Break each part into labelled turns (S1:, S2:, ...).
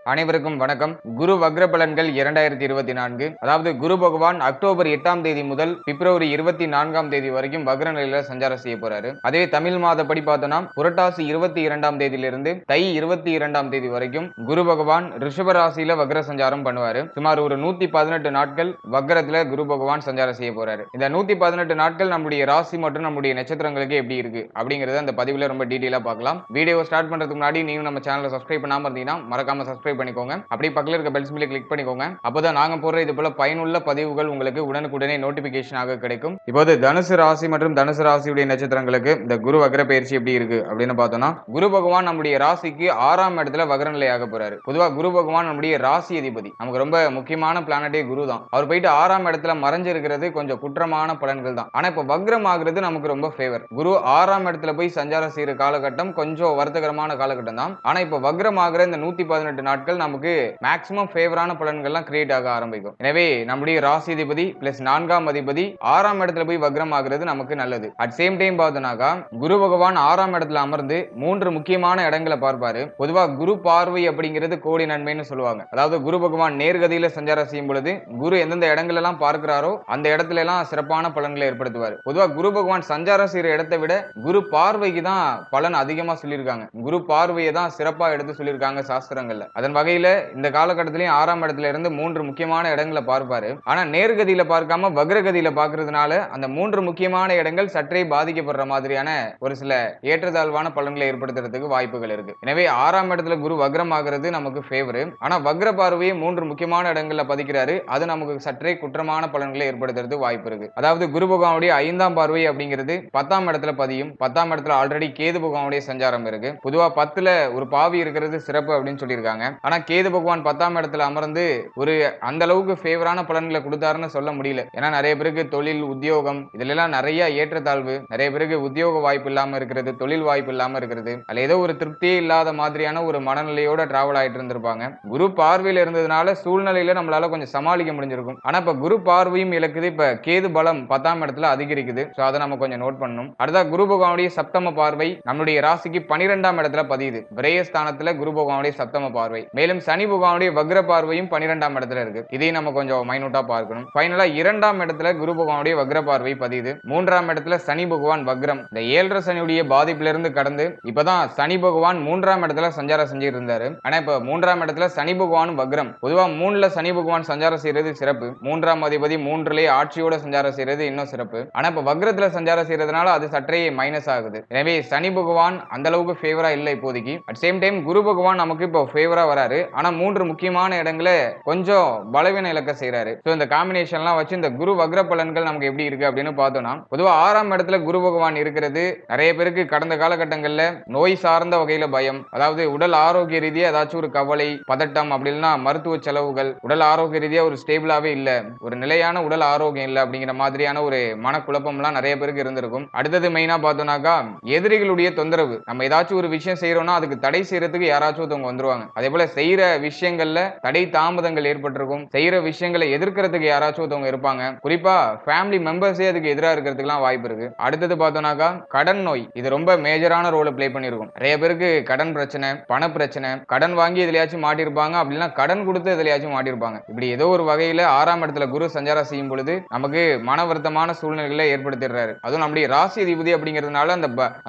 S1: அனைவருக்கும் வணக்கம். குரு வக்ர பலன்கள் 2024. அதாவது குரு பகவான் அக்டோபர் 8ஆம் தேதி முதல் பிப்ரவரி 24ஆம் தேதி வரைக்கும் வக்ர நிலையில சஞ்சாரம் செய்ய போறாரு. அதே தமிழ் மாதப்படி பார்த்தோம்னா புரட்டாசி 22ஆம் தேதியிலிருந்து தை 22ஆம் தேதி வரைக்கும் குரு பகவான் ரிஷப ராசியில வக்ர சஞ்சாரம் பண்ணுவாரு. சுமார் ஒரு 118 நாட்கள் வக்ரத்துல குரு பகவான் சஞ்சாரம் செய்ய போறாரு. இந்த 118 நாட்கள் நம்முடைய ராசி மற்றும் நம்முடைய நட்சத்திரங்களுக்கு எப்படி இருக்கு அப்படிங்கறத அந்த பதிவுல ரொம்ப டீடைலா பார்க்கலாம். வீடியோ ஸ்டார்ட் பண்றதுக்கு முன்னாடி நீங்க நம்ம சேனலை சப்ஸ்கிரைப் பண்ணாம இருந்தீங்கன்னா மறக்காம சப்ஸ்கிரைப் பண்ணிக்கோங்க. அப்படியே பக்கத்துல இருக்க பெல் சிம்பலை கிளிக் பண்ணிக்கோங்க. அப்பதான் நாங்க போடுற இது போல பயனுள்ள பதிவுகள் உங்களுக்கு உடனுக்குடனே நோட்டிபிகேஷனாக கிடைக்கும். இப்போது தனுசு ராசி மற்றும் தனுசு ராசியுடைய நட்சத்திரங்களுக்கு இந்த குரு வக்ர பயிற்சி எப்படி இருக்கு அப்படின்னு பார்த்தோம்னா, குரு பகவான் நம்முடைய ராசிக்கு 6ஆம் இடத்துல வக்ர நிலையாக போறாரு. பொதுவா குரு பகவான் நம்முடைய ராசி அதிபதி. நமக்கு ரொம்ப முக்கியமான பிளானட்டே குரு தான். அவர் போயிட்டு 6ஆம் இடத்துல மறைஞ்சிருக்கிறது கொஞ்சம் குற்றமான பலன்கள் தான். ஆனா இப்ப வக்ரம் ஆகுறது நமக்கு ரொம்ப ஃபேவர். குரு 6ஆம் இடத்துல போய் சஞ்சாரம் செய்யற காலகட்டம் கொஞ்சம் வருத்தகரமான காலகட்டம் தான். ஆனா இப்ப வக்ரம் ஆகிற இந்த 118 நாட்கள் நமக்கு மேக்ஸிமம் ஃபேவரான பலன்கள்லாம் கிரியேட் ஆக ஆரம்பிக்கும். எனவே நம்முடைய ராசி அதிபதி பிளஸ் 4ஆம் அதிபதி 6ஆம் இடத்துல போய் வக்ரம் ஆகிறது நமக்கு நல்லது. அட் சேம் டைம் பார்த்தோம்னாக்கா குரு பகவான் 6ஆம் இடத்துல அமர்ந்து 3 முக்கியமான இடங்களை பார்ப்பாரு. பொதுவா குரு பார்வை அப்படிங்கிறது கோடி நன்மைன்னு சொல்லுவாங்க. அதாவது குரு பகவான் நேர்கதியில சஞ்சாரம் செய்யும் பொழுது குரு எந்தெந்த இடங்கள் எல்லாம் பார்க்கிறாரோ அந்த இடத்துல எல்லாம் சிறப்பான பலன்களை ஏற்படுத்துவார். பொதுவா குரு பகவான் சஞ்சாரம் செய்யற இடத்தை விட குரு பார்வைக்கு தான் பலன் அதிகமா சொல்லியிருக்காங்க. குரு பார்வையை தான் சிறப்பா எடுத்து சொல்லியிருக்காங்க சாஸ்திரங்கள்ல. அதன் வகையில இந்த காலகட்டத்திலேயும் 6ஆம் இடத்துல இருந்து 3 முக்கியமான இடங்களை பார்ப்பாரு. ஆனா நேர்கதியில பார்க்காம வக்ரகதியில பார்க்கறதுனால அந்த 3 முக்கியமான இடங்கள் சற்றே பாதிக்கப்படுற மாதிரியான ஒரு சில ஏற்றத்தாழ்வான பலன்களை ஏற்படுத்துறதுக்கு வாய்ப்புகள் இருக்கு. எனவே 6ஆம் இடத்துல குரு வக்ரம் ஆகிறது நமக்கு ஃபேவர். ஆனா வக்ர பார்வையை 3 முக்கியமான இடங்கள்ல பதிக்கிறாரு. அது நமக்கு சற்றே குற்றமான பலன்களை ஏற்படுத்துறது வாய்ப்பு இருக்கு. அதாவது குரு பகவானுடைய 5ஆம் பார்வை அப்படிங்கிறது 10ஆம் இடத்துல பதியும். 10ஆம் இடத்துல ஆல்ரெடி கேது பகவானுடைய சஞ்சாரம் இருக்கு. பொதுவா 10ல ஒரு பாவி இருக்கிறது சிறப்பு அப்படின்னு சொல்லியிருக்காங்க. ஆனா கேது பகவான் 10ஆம் இடத்துல அமர்ந்து ஒரு அந்த அளவுக்கு ஃபேவரான பலன்களை கொடுத்தாருன்னு சொல்ல முடியல. ஏன்னா நிறைய பேருக்கு தொழில் உத்தியோகம் இதுல எல்லாம் நிறைய ஏற்றத்தாழ்வு, நிறைய பேருக்கு உத்தியோக வாய்ப்பு இல்லாம இருக்கிறது, தொழில் வாய்ப்பு இல்லாம இருக்கிறது, அதுல ஏதோ ஒரு திருப்தியே இல்லாத மாதிரியான ஒரு மனநிலையோட டிராவல் ஆயிட்டு இருந்திருப்பாங்க. குரு பார்வையில இருந்ததுனால சூழ்நிலையில நம்மளால கொஞ்சம் சமாளிக்க முடிஞ்சிருக்கும். ஆனா இப்ப குரு பார்வையும் இழக்குது. இப்ப கேது பலம் 10ஆம் இடத்துல அதிகரிக்குது. சோ அதை நம்ம கொஞ்சம் நோட் பண்ணணும். அடுத்தா குரு பகவானுடைய சப்தம பார்வை நம்முடைய ராசிக்கு 12ஆம் இடத்துல பதியுது. விரயஸ்தானத்துல குரு பகவானுடைய சப்தம பார்வை. மேலும் சனி பகவானுடைய வக்ர பார்வையும் 12ஆம் இடத்துல இருக்கு. இதையும் நம்ம கொஞ்சம் மைனூட்டா பார்க்கணும். ஃபைனலா 2ஆம் இடத்துல குரு பகவானுடைய வக்ர பார்வை பதியுது. 3ஆம் இடத்துல சனி பகவான் வக்ரம். இந்த 7.5 சனியுடைய பாதிப்புல இருந்து கடந்து இப்பதான் சனி பகவான் 3ஆம் இடத்துல சஞ்சாரம் செஞ்சிட்டு இருந்தாரு. ஆனா இப்ப 3ஆம் இடத்துல சனி பகவான் வக்ரம். பொதுவா 3ல சனி பகவான் சஞ்சாரம் செய்யறது சிறப்பு. 3ஆம் அதிபதி 3லே ஆட்சியோட சஞ்சாரம் செய்யறது இன்னும் சிறப்பு. ஆனா இப்ப வக்ரத்துல சஞ்சாரம் செய்யறதுனால அது சற்றே மைனஸ் ஆகுது. எனவே சனி பகவான் அந்த அளவுக்கு ஃபேவரா இல்ல இப்போதைக்கு. அட் சேம் டைம் குரு பகவான் நமக்கு இப்போ ஃபேவரா வராரு. ஆனா 3 முக்கியமான இடங்களை கொஞ்சம் பலவீன இழக்க செய்யறாரு. சோ இந்த காம்பினேஷன்லாம் வச்சு இந்த குரு வக்ர பலன்கள் நமக்கு எப்படி இருக்கு அப்படின்னு பார்த்தோம்னா, பொதுவா 6ஆம் இடத்துல குரு பகவான் இருக்கிறது நிறைய பேருக்கு கடந்த காலகட்டங்கள்ல நோய் சார்ந்த வகையில பயம், அதாவது உடல் ஆரோக்கிய ரீதியா ஏதாச்சும் ஒரு கவலை பதட்டம் அப்படி இல்லைன்னா மருத்துவ செலவுகள், உடல் ஆரோக்கிய ரீதியா ஒரு ஸ்டேபிளாவே இல்ல, ஒரு நிலையான உடல் ஆரோக்கியம் இல்ல அப்படிங்கிற மாதிரியான ஒரு மனக்குழப்பம் எல்லாம் நிறைய பேருக்கு இருந்திருக்கும். அடுத்தது மெயினா பார்த்தோம்னாக்கா எதிரிகளுடைய தொந்தரவு. நம்ம ஏதாச்சும் ஒரு விஷயம் செய்யறோம்னா அதுக்கு தடை செய்யறதுக்கு யாராச்சும் ஒருத்தவங்க வந்துருவாங்க. அதே போல செய்யற விஷயங்கள்ல தடை தாமதங்கள் ஏற்பட்டிருக்கும். செய்யற விஷயங்களை எதிர்க்கிறதுக்கு யாராச்சும் ஒருத்தவங்க இருப்பாங்க. குறிப்பா ஃபேமிலி மெம்பர்ஸே அதுக்கு எதிராக இருக்கிறதுக்குலாம் வாய்ப்பு இருக்கு. அடுத்தது பார்த்தோம்னாக்கா கடன் நோய் இது ரொம்ப மேஜரான ரோலை பிளே பண்ணிருக்கும். நிறைய பேருக்கு கடன் பிரச்சனை, பண பிரச்சனை, கடன் வாங்கி எதுலயாச்சும் மாட்டிருப்பாங்க, அப்படின்னா கடன் கொடுத்து எதுலயாச்சும் மாட்டிருப்பாங்க. இப்படி ஏதோ ஒரு வகையில 6ஆம் இடத்துல குரு சஞ்சாரம் செய்யும் பொழுது நமக்கு மன வருத்தமான சூழ்நிலைகளை ஏற்படுத்திடுறாரு. அதுவும் நம்முடைய ராசி அதிபதி அப்படிங்கிறதுனால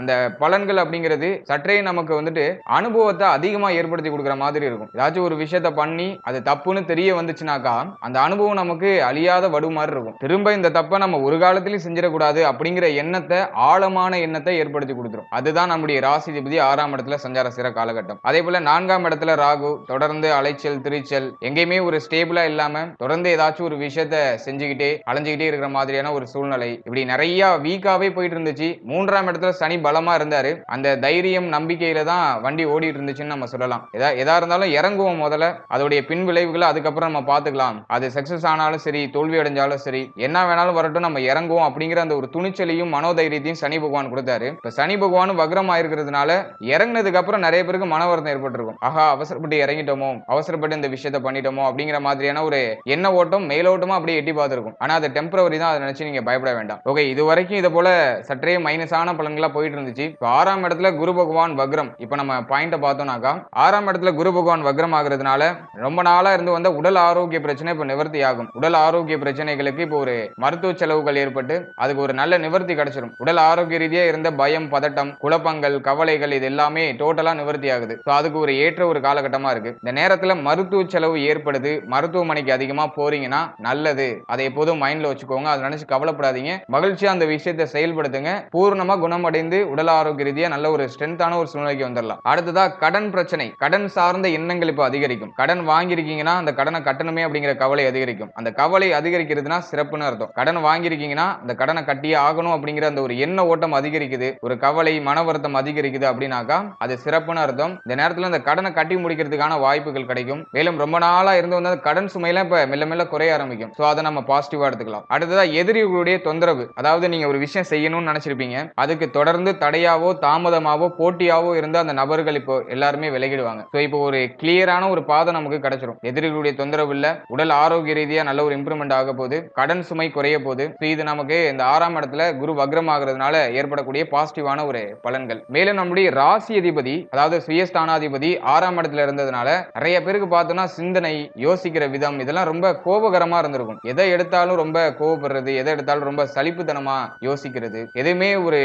S1: அந்த பலன்கள் அப்படிங்கிறது சற்றே நமக்கு வந்துட்டு அனுபவத்தை அதிகமா ஏற்படுத்தி கொடுக்குற மாதிரி இருக்கும். ஏதாச்சும் ஒரு விஷயத்த பண்ணி அது தப்புன்னு தெரிய வந்துச்சுனாக்கா அந்த அனுபவம் நமக்கு அழியாத வடு மாதிரி இருக்கும். திரும்ப இந்த தப்பை நம்ம ஒரு காலத்திலயும் செஞ்சிடக்கூடாது அப்படிங்கிற எண்ணத்தை, ஆழமான எண்ணத்தை ஏற்படுத்தி கொடுத்துரும். அதுதான் நம்முடைய ராசி அதிபதி 6ஆம் இடத்துல சஞ்சார செய்யற காலகட்டம். அதே போல 4ஆம் இடத்துல ராகு தொடர்ந்து அலைச்சல் திரிச்சல், எங்கேயுமே ஒரு ஸ்டேபிளா இல்லாம தொடர்ந்து ஏதாச்சும் ஒரு விஷயத்த செஞ்சுக்கிட்டே அலைஞ்சுக்கிட்டே இருக்கிற மாதிரியான ஒரு சூழ்நிலை. இப்படி நிறைய வீக்காவே போயிட்டு இருந்துச்சு. 3ஆம் இடத்துல சனி பலமா இருந்தாரு. அந்த தைரியம் நம்பிக்கையில தான் வண்டி ஓடிட்டு இருந்துச்சுன்னு நம்ம சொல்லலாம். எதா இருந்தாலும் இறங்குவோம் முதல்ல, அதோடைய பின் விளைவுகளை அதுக்கப்புறம் நம்ம பார்த்துக்கலாம். அது சக்சஸ் ஆனாலும் சரி, தோல்வி அடைஞ்சாலும் சரி, என்ன வேணாலும் வரட்டும் நம்ம இறங்குவோம் அப்படிங்கிற அந்த ஒரு துணிச்சலையும் மனோதைரியத்தையும் சனி பகவான் கொடுத்தாரு. இப்ப சனி பகவானும் வக்ரமா இருக்கிறதுனால இறங்கினதுக்கு அப்புறம் நிறைய பேருக்கு மன வருத்தம் ஏற்பட்டிருக்கும். ஆஹா, அவசரப்பட்டு இறங்கிட்டோமோ, அவசரப்பட்டு இந்த விஷயத்த பண்ணிட்டோமோ அப்படிங்கிற மாதிரியான ஒரு எண்ண ஓட்டம் மேலோட்டமா அப்படியே எட்டி பார்த்திருக்கும். ஆனா அது டெம்பரவரி தான், அதை நினைச்சு நீங்க பயப்பட வேண்டாம். ஓகே, இது வரைக்கும் இதை போல சற்றே மைனஸான பலன்களா போயிட்டு இருந்துச்சு. 6ஆம் இடத்துல குரு பகவான் வக்ரம். இப்ப நம்ம பாயிண்ட பார்த்தோம்னாக்கா 6ஆம் இடத்துல குரு பகவான் வக்ரம் ஆகுறதுனால ரொம்ப நாளா இருந்து வந்த உடல் ஆரோக்கிய பிரச்சனை இப்ப நிவர்த்தி ஆகும். உடல் ஆரோக்கிய பிரச்சனைகளுக்கு இப்போ ஒரு மருத்துவ செலவுகள் ஏற்பட்டு அதுக்கு ஒரு நல்ல நிவர்த்தி கிடைச்சிடும். உடல் ஆரோக்கிய ரீதியா இருந்த பயம், பதட்டம், குழப்பங்கள், கவலைகள் இது எல்லாமே டோட்டலா நிவர்த்தி ஆகுது. அதுக்கு ஒரு ஏற்ற ஒரு காலகட்டமா இருக்கு. இந்த நேரத்துல மருத்துவ செலவு ஏற்படுது, மருத்துவமனைக்கு அதிகமா போறீங்கன்னா நல்லது. அதை எப்போதும் மைண்ட்ல வச்சுக்கோங்க. அதை நினைச்சு கவலைப்படாதீங்க. மகிழ்ச்சியா அந்த விஷயத்தை செயல்படுத்துங்க. பூர்ணமா குணமடைந்து உடல் ஆரோக்கிய ரீதியா நல்ல ஒரு ஸ்ட்ரென்த்தான ஒரு சூழ்நிலைக்கு வந்துடலாம். அடுத்ததா கடன் பிரச்சனை. கடன் சார்ந்த எண்ணங்கள் இப்ப அதிகரிக்கும். கடன் வாங்கியிருக்கீங்கன்னா அந்த கடனை கட்டணுமே அப்படிங்கிற கவலை அதிகரிக்கும். அந்த கவலை அதிகரிக்கிறதுனா சிறப்புன்னு அர்த்தம். கடன் வாங்கியிருக்கீங்கன்னா அந்த கடனை கட்டியே ஆகணும் அப்படிங்கிற அந்த ஒரு எண்ண ஓட்டம் அதிகரிக்குது, ஒரு கவலை, மன வருத்தம் அதிகரிக்குது அப்படின்னாக்கா அது சிறப்புன்னு அர்த்தம். இந்த நேரத்துல அந்த கடனை கட்டி முடிக்கிறதுக்கான வாய்ப்புகள் கிடைக்கும். மேலும் ரொம்ப நாளா இருந்து வந்த கடன் சுமையெல்லாம் இப்ப மெல்ல மெல்ல குறைய ஆரம்பிக்கும். அதை நம்ம பாசிட்டிவா எடுத்துக்கலாம். அடுத்ததா எதிரிகளுடைய தொந்தரவு. அதாவது நீங்க ஒரு விஷயம் செய்யணும்னு நினைச்சிருப்பீங்க, அதுக்கு தொடர்ந்து தடையாவோ தாமதமாவோ போட்டியாவோ இருந்த அந்த நபர்கள் இப்போ எல்லாருமே விலகிடுவாங்க. இப்போ ஒரு கிளியரான ஒரு பாதை நமக்கு கிடைச்சிரும். எதிரிகளுடைய தொந்தரவு இல்ல, உடல் ஆரோக்கிய ரீதியா நல்ல ஒரு இம்ப்ரூவ்மெண்ட் ஆக போகுது, கடன் சுமை குறைய போகுது. இது நமக்கு இந்த 6ஆம் இடத்துல குரு வக்ரம் ஆகிறதுனால ஏற்படக்கூடிய பாசிட்டிவான ஒரு பலன்கள். மேலும் நம்முடைய ராசி அதிபதி அதாவது சுயஸ்தானாதிபதி 6ஆம் இடத்துல இருந்ததுனால நிறைய பேருக்கு பார்த்தோம்னா சிந்தனை, யோசிக்கிற விதம் இதெல்லாம் ரொம்ப கோபகரமா இருந்திருக்கும். எதை எடுத்தாலும் ரொம்ப கோபப்படுறது, எதை எடுத்தாலும் ரொம்ப சலிப்புத்தனமா யோசிக்கிறது, எதுவுமே ஒரு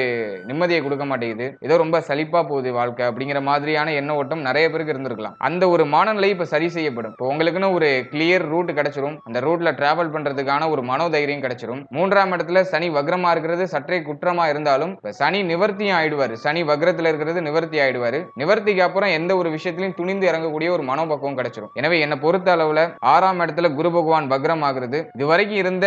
S1: நிம்மதியை கொடுக்க மாட்டேங்குது, ஏதோ ரொம்ப சலிப்பா போகுது வாழ்க்கை அப்படிங்கிற மாதிரியான எண்ண ஓட்டம் நிறைய பேருக்கு இருந்திருக்கலாம். அந்த ஒரு மனநிலை இப்ப சரி செய்யப்படும். இப்போ உங்களுக்குன்னு ஒரு கிளியர் ரூட் கிடைச்சிரும். அந்த ரூட்ல டிராவல் பண்றதுக்கான ஒரு மனோதைரியம் கிடைச்சிரும். 3ஆம் இடத்துல சனி வக்ரமா இருக்கிறது சற்றே குற்றமா இருந்தாலும் சனி நிவர்த்தியும் ஆயிடுவாரு. சனி வக்ரத்துல இருக்கிறது நிவர்த்தி ஆயிடுவாரு. நிவர்த்திக்கு அப்புறம் எந்த ஒரு விஷயத்திலையும் துணிந்து இறங்கக்கூடிய ஒரு மனோபக்குவம் கிடைச்சிரும். எனவே என்ன பொறுத்த அளவுல 6ஆம் இடத்துல குரு பகவான் வக்ரம் ஆகுறது இதுவரைக்கும் இருந்த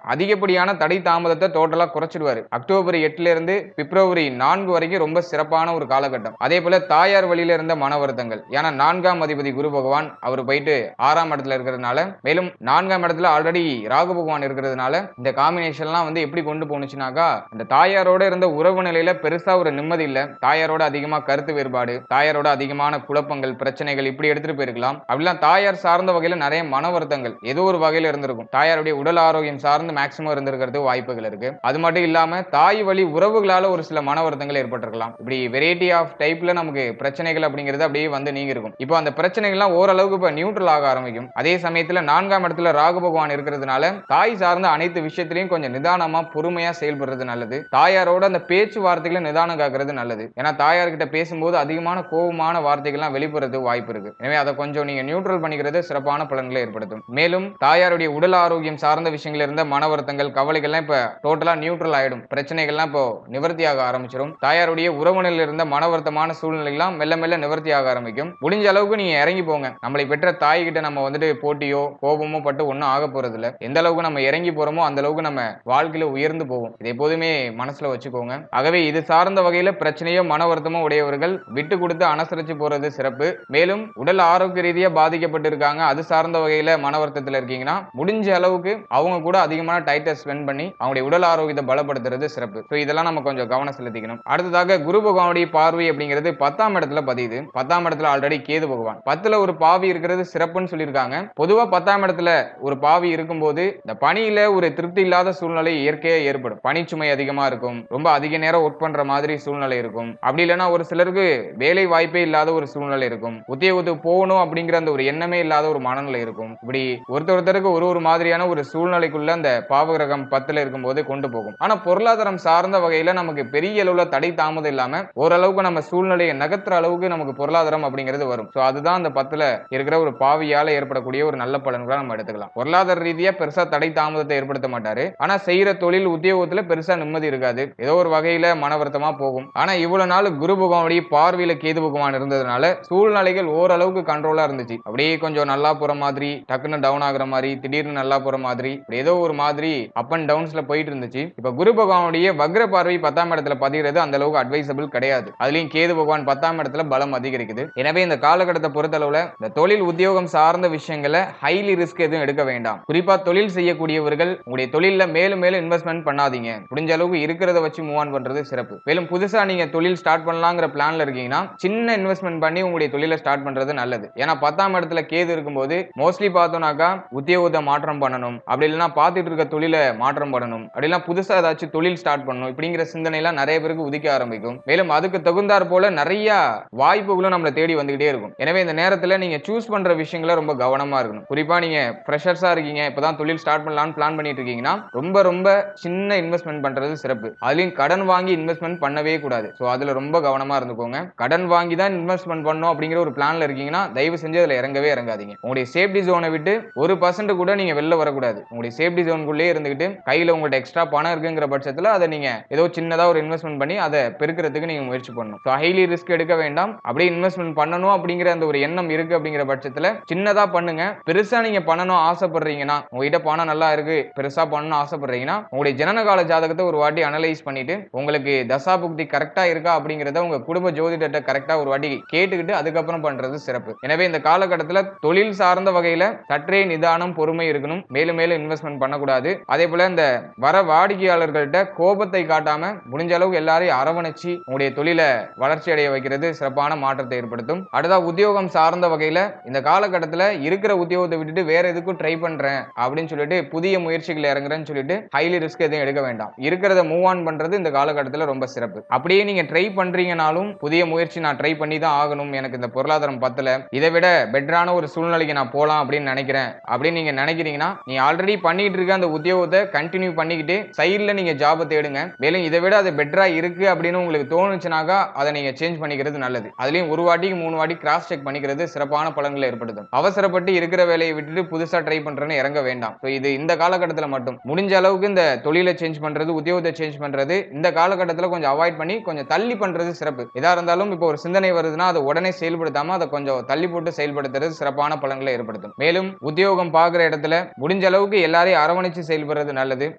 S1: அதிகப்படியான தடை தாமதத்தை டோட்டலா குறைச்சிடுவாரு. அக்டோபர் 8ல இருந்து பிப்ரவரி 4 வரைக்கும் ரொம்ப சிறப்பான ஒரு காலகட்டம். அதே போல தாயார் வழியில இருந்த மன வருத்தங்கள், ஏன்னா 4ஆம் அதிபதி குரு பகவான் அவர் போயிட்டு 6ஆம் இடத்துல இருக்கிறதுனால, மேலும் 4ஆம் இடத்துல ஆல்ரெடி ராகு பகவான் இருக்கிறதுனால இந்த காம்பினேஷன்லாம் எப்படி கொண்டு போனுச்சுனாக்கா அந்த தாயாரோட இருந்த உறவு நிலையில பெருசா ஒரு நிம்மதி இல்ல, தாயாரோட அதிகமா கருத்து வேறுபாடு, தாயாரோட அதிகமான குழப்பங்கள், பிரச்சனைகள் இப்படி எடுத்துட்டு போயிருக்கலாம். அப்படிலாம் தாயார் சார்ந்த வகையில நிறைய மன வருத்தங்கள் ஏதோ ஒரு வகையில இருந்திருக்கும். தாயாருடைய உடல் ஆரோக்கியம் சார்ந்து மேக்சிமம் இருந்திருக்கிறது வாய்ப்புகள் இருக்கு. அது மட்டும் இல்லாம தாய் வழி உறவுகளால ஒரு சில மன வருத்தங்கள் ஏற்பட்டிருக்கலாம். இப்படி வெரைட்டி ஆஃப் டைப்ல நமக்கு பிரச்சனைகள் அப்படிங்கிறது அப்படியே நீங்க இருக்கும். இப்போ அந்த பிரச்சனைகள்லாம் ஓரளவுக்கு இப்ப நியூட்ரல் ஆக ஆரம்பிக்கும். அதே சமயத்துல 4ஆம் இடத்துல ராகு பகவான் இருக்கிறதுனால தாய் சார்ந்த அனைத்து விஷயத்திலையும் கொஞ்சம் நிதானமா பொறுமையா செயல்படுறது நல்லது. தாயாரோட அந்த பேச்சுவார்த்தைகளை நிதானம் காக்கிறது நல்லது. ஏன்னா தாயார்கிட்ட பேசும்போது அதிகமான கோபமான வார்த்தைகள்லாம் வெளிப்படுறது வாய்ப்பு இருக்கு. எனவே அதை கொஞ்சம் நீங்க நியூட்ரல் பண்ணிக்கிறது சிறப்பான பலன்களை ஏற்படுத்தும். மேலும் தாயாருடைய உடல் ஆரோக்கியம் சார்ந்த விஷயங்கள் இருந்த மன வருத்தங்கள், கவலைகள்லாம் இப்ப டோட்டலா நியூட்ரல் ஆயிடும். பிரச்சனைகள்லாம் இப்போ நிவர்த்தியாக ஆரம்பிச்சிடும். தாயாருடைய உறவுகளில் இருந்த மன வருத்தமான சூழ்நிலைகள்லாம் மெல்ல மெல்ல நிவர்த்தி ஆக ஆரம்பிக்கும். முடிஞ்ச அளவுக்கு நீங்க இறங்கி போங்க. நம்மளை பெற்ற தாய் கிட்ட நம்ம போட்டியோ கோபமோ பட்டு ஒன்னும் ஆக போறது இல்ல. எந்த அளவுக்கு நம்ம இறங்கி போறோமோ அந்த அளவுக்கு நம்ம வாழ்க்கையில உயர்ந்து போவோம். இது எப்போதுமே மனசுல வச்சுக்கோங்க. ஆகவே இது சார்ந்த வகையில பிரச்சனையோ மன வருத்தமோ உடையவர்கள் விட்டு கொடுத்து அனுசரிச்சு போறது சிறப்பு. மேலும் உடல் ஆரோக்கிய ரீதியா பாதிக்கப்பட்டு இருக்காங்க, அது சார்ந்த வகையில மன வருத்தத்தில் இருக்கீங்கன்னா முடிஞ்ச அளவுக்கு அவங்க கூட அதிகமான டைத்தை ஸ்பெண்ட் பண்ணி அவங்களுடைய உடல் ஆரோக்கியத்தை பலப்படுத்துறது சிறப்பு. இதெல்லாம் நம்ம கொஞ்சம் கவனம் செலுத்திக்கணும். அடுத்ததாக குரு பகவானுடைய பார்வை அப்படிங்கிறது 10ஆம் இடத்துல பதியுது. 10ஆம் இடத்துல ஆல்ரெடி கேது பகவான், 10ல ஒரு பாவி இருக்கிறது சிறப்புன்னு சொல்லியிருக்காங்க. பொதுவா 10ஆம் இடத்துல ஒரு பாவி இருக்கும்போது இந்த பணியில ஒரு திருப்தி இல்லாத சூழ்நிலை இயற்கையா ஏற்படும். பணிச்சுமை அதிகமா இருக்கும், ரொம்ப அதிக நேரம் ஒர்க் பண்ற மாதிரி சூழ்நிலை இருக்கும். அப்படி இல்லைன்னா ஒரு சிலருக்கு வேலை வாய்ப்பே இல்லாத ஒரு சூழ்நிலை இருக்கும். உத்தியோகத்துக்கு போகணும் அப்படிங்கிற அந்த ஒரு எண்ணமே இல்லாத ஒரு மனநிலை இருக்கும். இப்படி ஒருத்தருக்கு ஒரு மாதிரியான ஒரு சூழ்நிலைக்குள்ள அந்த பாவகிரகம் 10ல இருக்கும்போது கொண்டு போகும். ஆனா பொருளாதாரம் சார்ந்த வகையில நமக்கு பெரிய அளவுல தடை தாமதம் இல்லாம ஓரளவுக்கு நம்ம சூழ்நிலையை நகர்த்துற அளவுக்கு நமக்கு பொருளாதாரம் அப்படிங்கிறது வரும். அதுதான் அந்த 10ல இருக்கிற ஒரு பாவியால ஏற்படக்கூடிய ஒரு நல்ல பலன்களை நம்ம எடுத்துக்கலாம். பொருளாதார ரீதியா பெருசா தடை தாமதத்தை ஏற்படுத்த மாட்டாரு. ஆனா செய்யற தொழில் உத்தியோகத்துல பெருசா நிம்மதி இருக்காது. ஏதோ ஒரு வகையில மனவருத்தமா போகும். ஆனா இவ்வளவு நாள் குரு பகவானுடைய பார்வையில கேது பகவான் இருந்ததுனால சூழ்நிலைகள் ஓரளவுக்கு கண்ட்ரோலா இருந்துச்சு. அப்படியே கொஞ்சம் நல்லா போற மாதிரி, டக்குன்னு டவுன் ஆகுற மாதிரி, திடீர்னு நல்லா போற மாதிரி, ஏதோ ஒரு மாதிரி அப் அண்ட் டவுன்ஸ்ல போயிட்டு இருந்துச்சு. இப்ப குரு பகவானுடைய வக்ர பார்வை 10ஆம் இடத்துல பதிகிறது அந்த அளவுக்கு அட்வைசபிள் கிடையாது. அதுலயும் கேது பகவான் 10ஆம் இடத்துல பலம் அதிகரிக்குது. எனவே இந்த காலகட்டத்தை பொறுத்தளவுல இந்த தொழில் உத்தியோகம் சார்ந்த விஷயங்களை ஹைலி ரிஸ்க் எதுவும் எடுக்க வேண்டாம். குறிப்பா தொழில் செய்யக்கூடியவர்கள் உங்களுடைய தொழில மேலும் மேலும் இன்வெஸ்ட்மெண்ட் பண்ணாதீங்க. முடிஞ்ச அளவுக்கு இருக்கிறத வச்சு மூவ் ஆன் பண்றது சிறப்பு. மேலும் புதுசா நீங்க தொழில் ஸ்டார்ட் பண்ணலாங்கிற பிளான்ல இருக்கீங்கன்னா சின்ன இன்வெஸ்ட்மெண்ட் பண்ணி உங்களுடைய தொழிலை ஸ்டார்ட் பண்றது நல்லது. ஏன்னா 10ஆம் இடத்துல கேது இருக்கும்போது மோஸ்ட்லி பார்த்தோம்னாக்கா உத்தியோகத்தை மாற்றம் பண்ணணும், அப்படி இல்லைன்னா பார்த்துட்டு இருக்க தொழிலை மாற்றம் பண்ணணும், அப்படிலாம் புதுசா ஏதாச்சும் தொழில் ஸ்டார்ட் பண்ணணும் இப்படிங்கிற சிந்தனை எல்லாம் நிறைய பேருக்கு உதிக்க ஆரம்பிக்கும். மேலும் அதுக்கு தகுந்தாற் போல நிறைய வாய்ப்புகளும் நம்மளை தேடி வந்துகிட்டே இருக்கும். எனவே இந்த நேரத்துல நீங்க சூஸ் பண்ற விஷயங்களை ரொம்ப கவனமா இருக்கணும். குறிப்பா நீங்க ஃப்ரெஷர்ஸா இருக்கீங்க, இப்பதான் தொழில் ஸ்டார்ட் பண்ணலாம்னு பிளான் பண்ணிட்டு இருக்கீங்கன்னா ரொம்ப ரொம்ப சின்ன இன்வெஸ்ட்மெண்ட் பண்றது சிறப்பு. அதுலயும் கடன் வாங்கி இன்வெஸ்ட்மெண்ட் பண்ணவே கூடாது. சோ அதுல ரொம்ப கவனமா இருந்துக்கோங்க. கடன் வாங்கி தான் இன்வெஸ்ட்மெண்ட் பண்ணணும் அப்படிங்கிற ஒரு பிளான்ல இருக்கீங்கன்னா தயவு செஞ்சு அதுல இறங்கவே இறங்காதீங்க. உங்களுடைய சேஃப்டி ஜோனை விட்டு 1% கூட நீங்க வெளில வரக்கூடாது. உங்களுடைய சேஃப்டி ஜோனுக்குள்ளே இருந்துகிட்டு கையில உங்கள்ட்ட எக்ஸ்ட்ரா பணம் இருக்குங்கிற பட்சத்துல அதை நீங்க ஏதோ சின்னதா ஒரு இன்வெஸ்ட்மெண்ட் பண்ணி அதை பெருக்கிறதுக்கு நீங்க முயற்சி பண்ணணும். ஸோ ஹைலி ரிஸ்க் எடுக்க வேண்டாம். அப்படியே இன்வெஸ்ட்மெண்ட் பண்ணணும் அப்படிங்கிற அந்த ஒரு எண்ணம் இருக்கு அப்படிங்கிற பட்சத்துல சின்னதா பண்ணுங்க. பெருசா நீங்க பண்ணணும் ஆசைப்படுறீங்கன்னா, உங்ககிட்ட பணம் நல்லா இருக்கு, பெருசா பண்ணணும் ஆசைப்படுறீங்கன்னா உங்களுடைய ஜனனகால ஜாதகத்தை ஒரு வாட்டி அனலைஸ் பண்ணிட்டு உங்களுக்கு தசா புக்தி கரெக்டா இருக்கா அப்படிங்கறத உங்க குடும்ப ஜோதிடத்தை கரெக்டா ஒரு வாட்டி கேட்டுக்கிட்டு அதுக்கப்புறம் பண்றது சிறப்பு. எனவே இந்த காலகட்டத்தில் தொழில் சார்ந்த வகையில சற்றே நிதானம் பொறுமை இருக்கணும். மேலும் மேலும் இன்வெஸ்ட்மெண்ட் பண்ணக்கூடாது. அதே போல இந்த வர வாடிக்கையாளர்கள்ட்ட கோபத்தை காட்டாம முடிஞ்ச அளவுக்கு எல்லாரையும் அரவணைச்சு உங்களுடைய தொழிலை வளர்ச்சி அடைய வைக்கிறது சிறப்பான மாற்றத்தை ஏற்படுத்தும். அடுத்தா உத்தியோகம் சார்ந்த வகையில இந்த காலகட்டத்தில் இருக்கிற உத்தியோகத்தை விட்டுட்டு வேற எதுக்கும் ட்ரை பண்றேன் அப்படின்னு சொல்லிட்டு புதிய முயற்சிகள் இறங்குறேன்னு சொல்லிட்டு ஹைலி ரிஸ்க் எதுவும் எடுக்க வேண்டாம். இருக்கிறத மூவ் ஆன் பண்றது இந்த காலகட்டத்தில் ரொம்ப சிறப்பு. அப்படியே நீங்க ட்ரை பண்றீங்கனாலும் புதிய முயற்சி நான் ட்ரை பண்ணி தான் ஆகணும், எனக்கு இந்த பொருளாதாரம் பத்தல, இதை விட பெட்டரான ஒரு சூழ்நிலைக்கு நான் போலாம் அப்படின்னு நினைக்கிறேன் அப்படின்னு நீங்க நினைக்கிறீங்கன்னா நீ ஆல்ரெடி பண்ணிட்டு இருக்க அந்த உத்தியோகத்தை கண்டினியூ பண்ணிக்கிட்டு சைட்ல நீங்க ஜாபை தேடுங்க. மேலும் இதை விட அது பெட்டரா இருக்கு அப்படின்னு உங்களுக்கு தோணுச்சுனாக்கா அதை நீங்க சேஞ்ச் பண்ணிக்கிறது நல்லது. அதுலயும் ஒரு வாட்டிக்கு 3 வாட்டி கிராஸ் செக் பண்ணிக்கிறது சிறப்பான பலன்களை ஏற்படுத்தும். அவசரப்பட்டு இருக்கிற வேலையை விட்டுட்டு புதுசா ட்ரை பண்றேன்னு இறங்க வேண்டாம். இது இந்த காலகட்டத்தில் மட்டும் முடிஞ்ச அளவுக்கு இந்த தொழிலை சேஞ்ச் பண்றது, உத்தியோகத்தை சேஞ்ச் பண்றது இந்த காலகட்டத்தில் கொஞ்சம் அவாய்ட் பண்ணி கொஞ்சம் தள்ளி பண்றது சிறப்பு. எதா இருந்தாலும் இப்போ ஒரு சிந்தனை வருதுன்னா அதை உடனே செயல்படுத்தாம அதை கொஞ்சம் தள்ளி போட்டு செயல்படுத்துறது சிறப்பான பலன்களை ஏற்படுத்தும். மேலும் உத்தியோகம் பார்க்குற இடத்துல முடிஞ்ச அளவுக்கு எல்லாரையும் அரவணைச்சு செயல்படுறது நல்லது.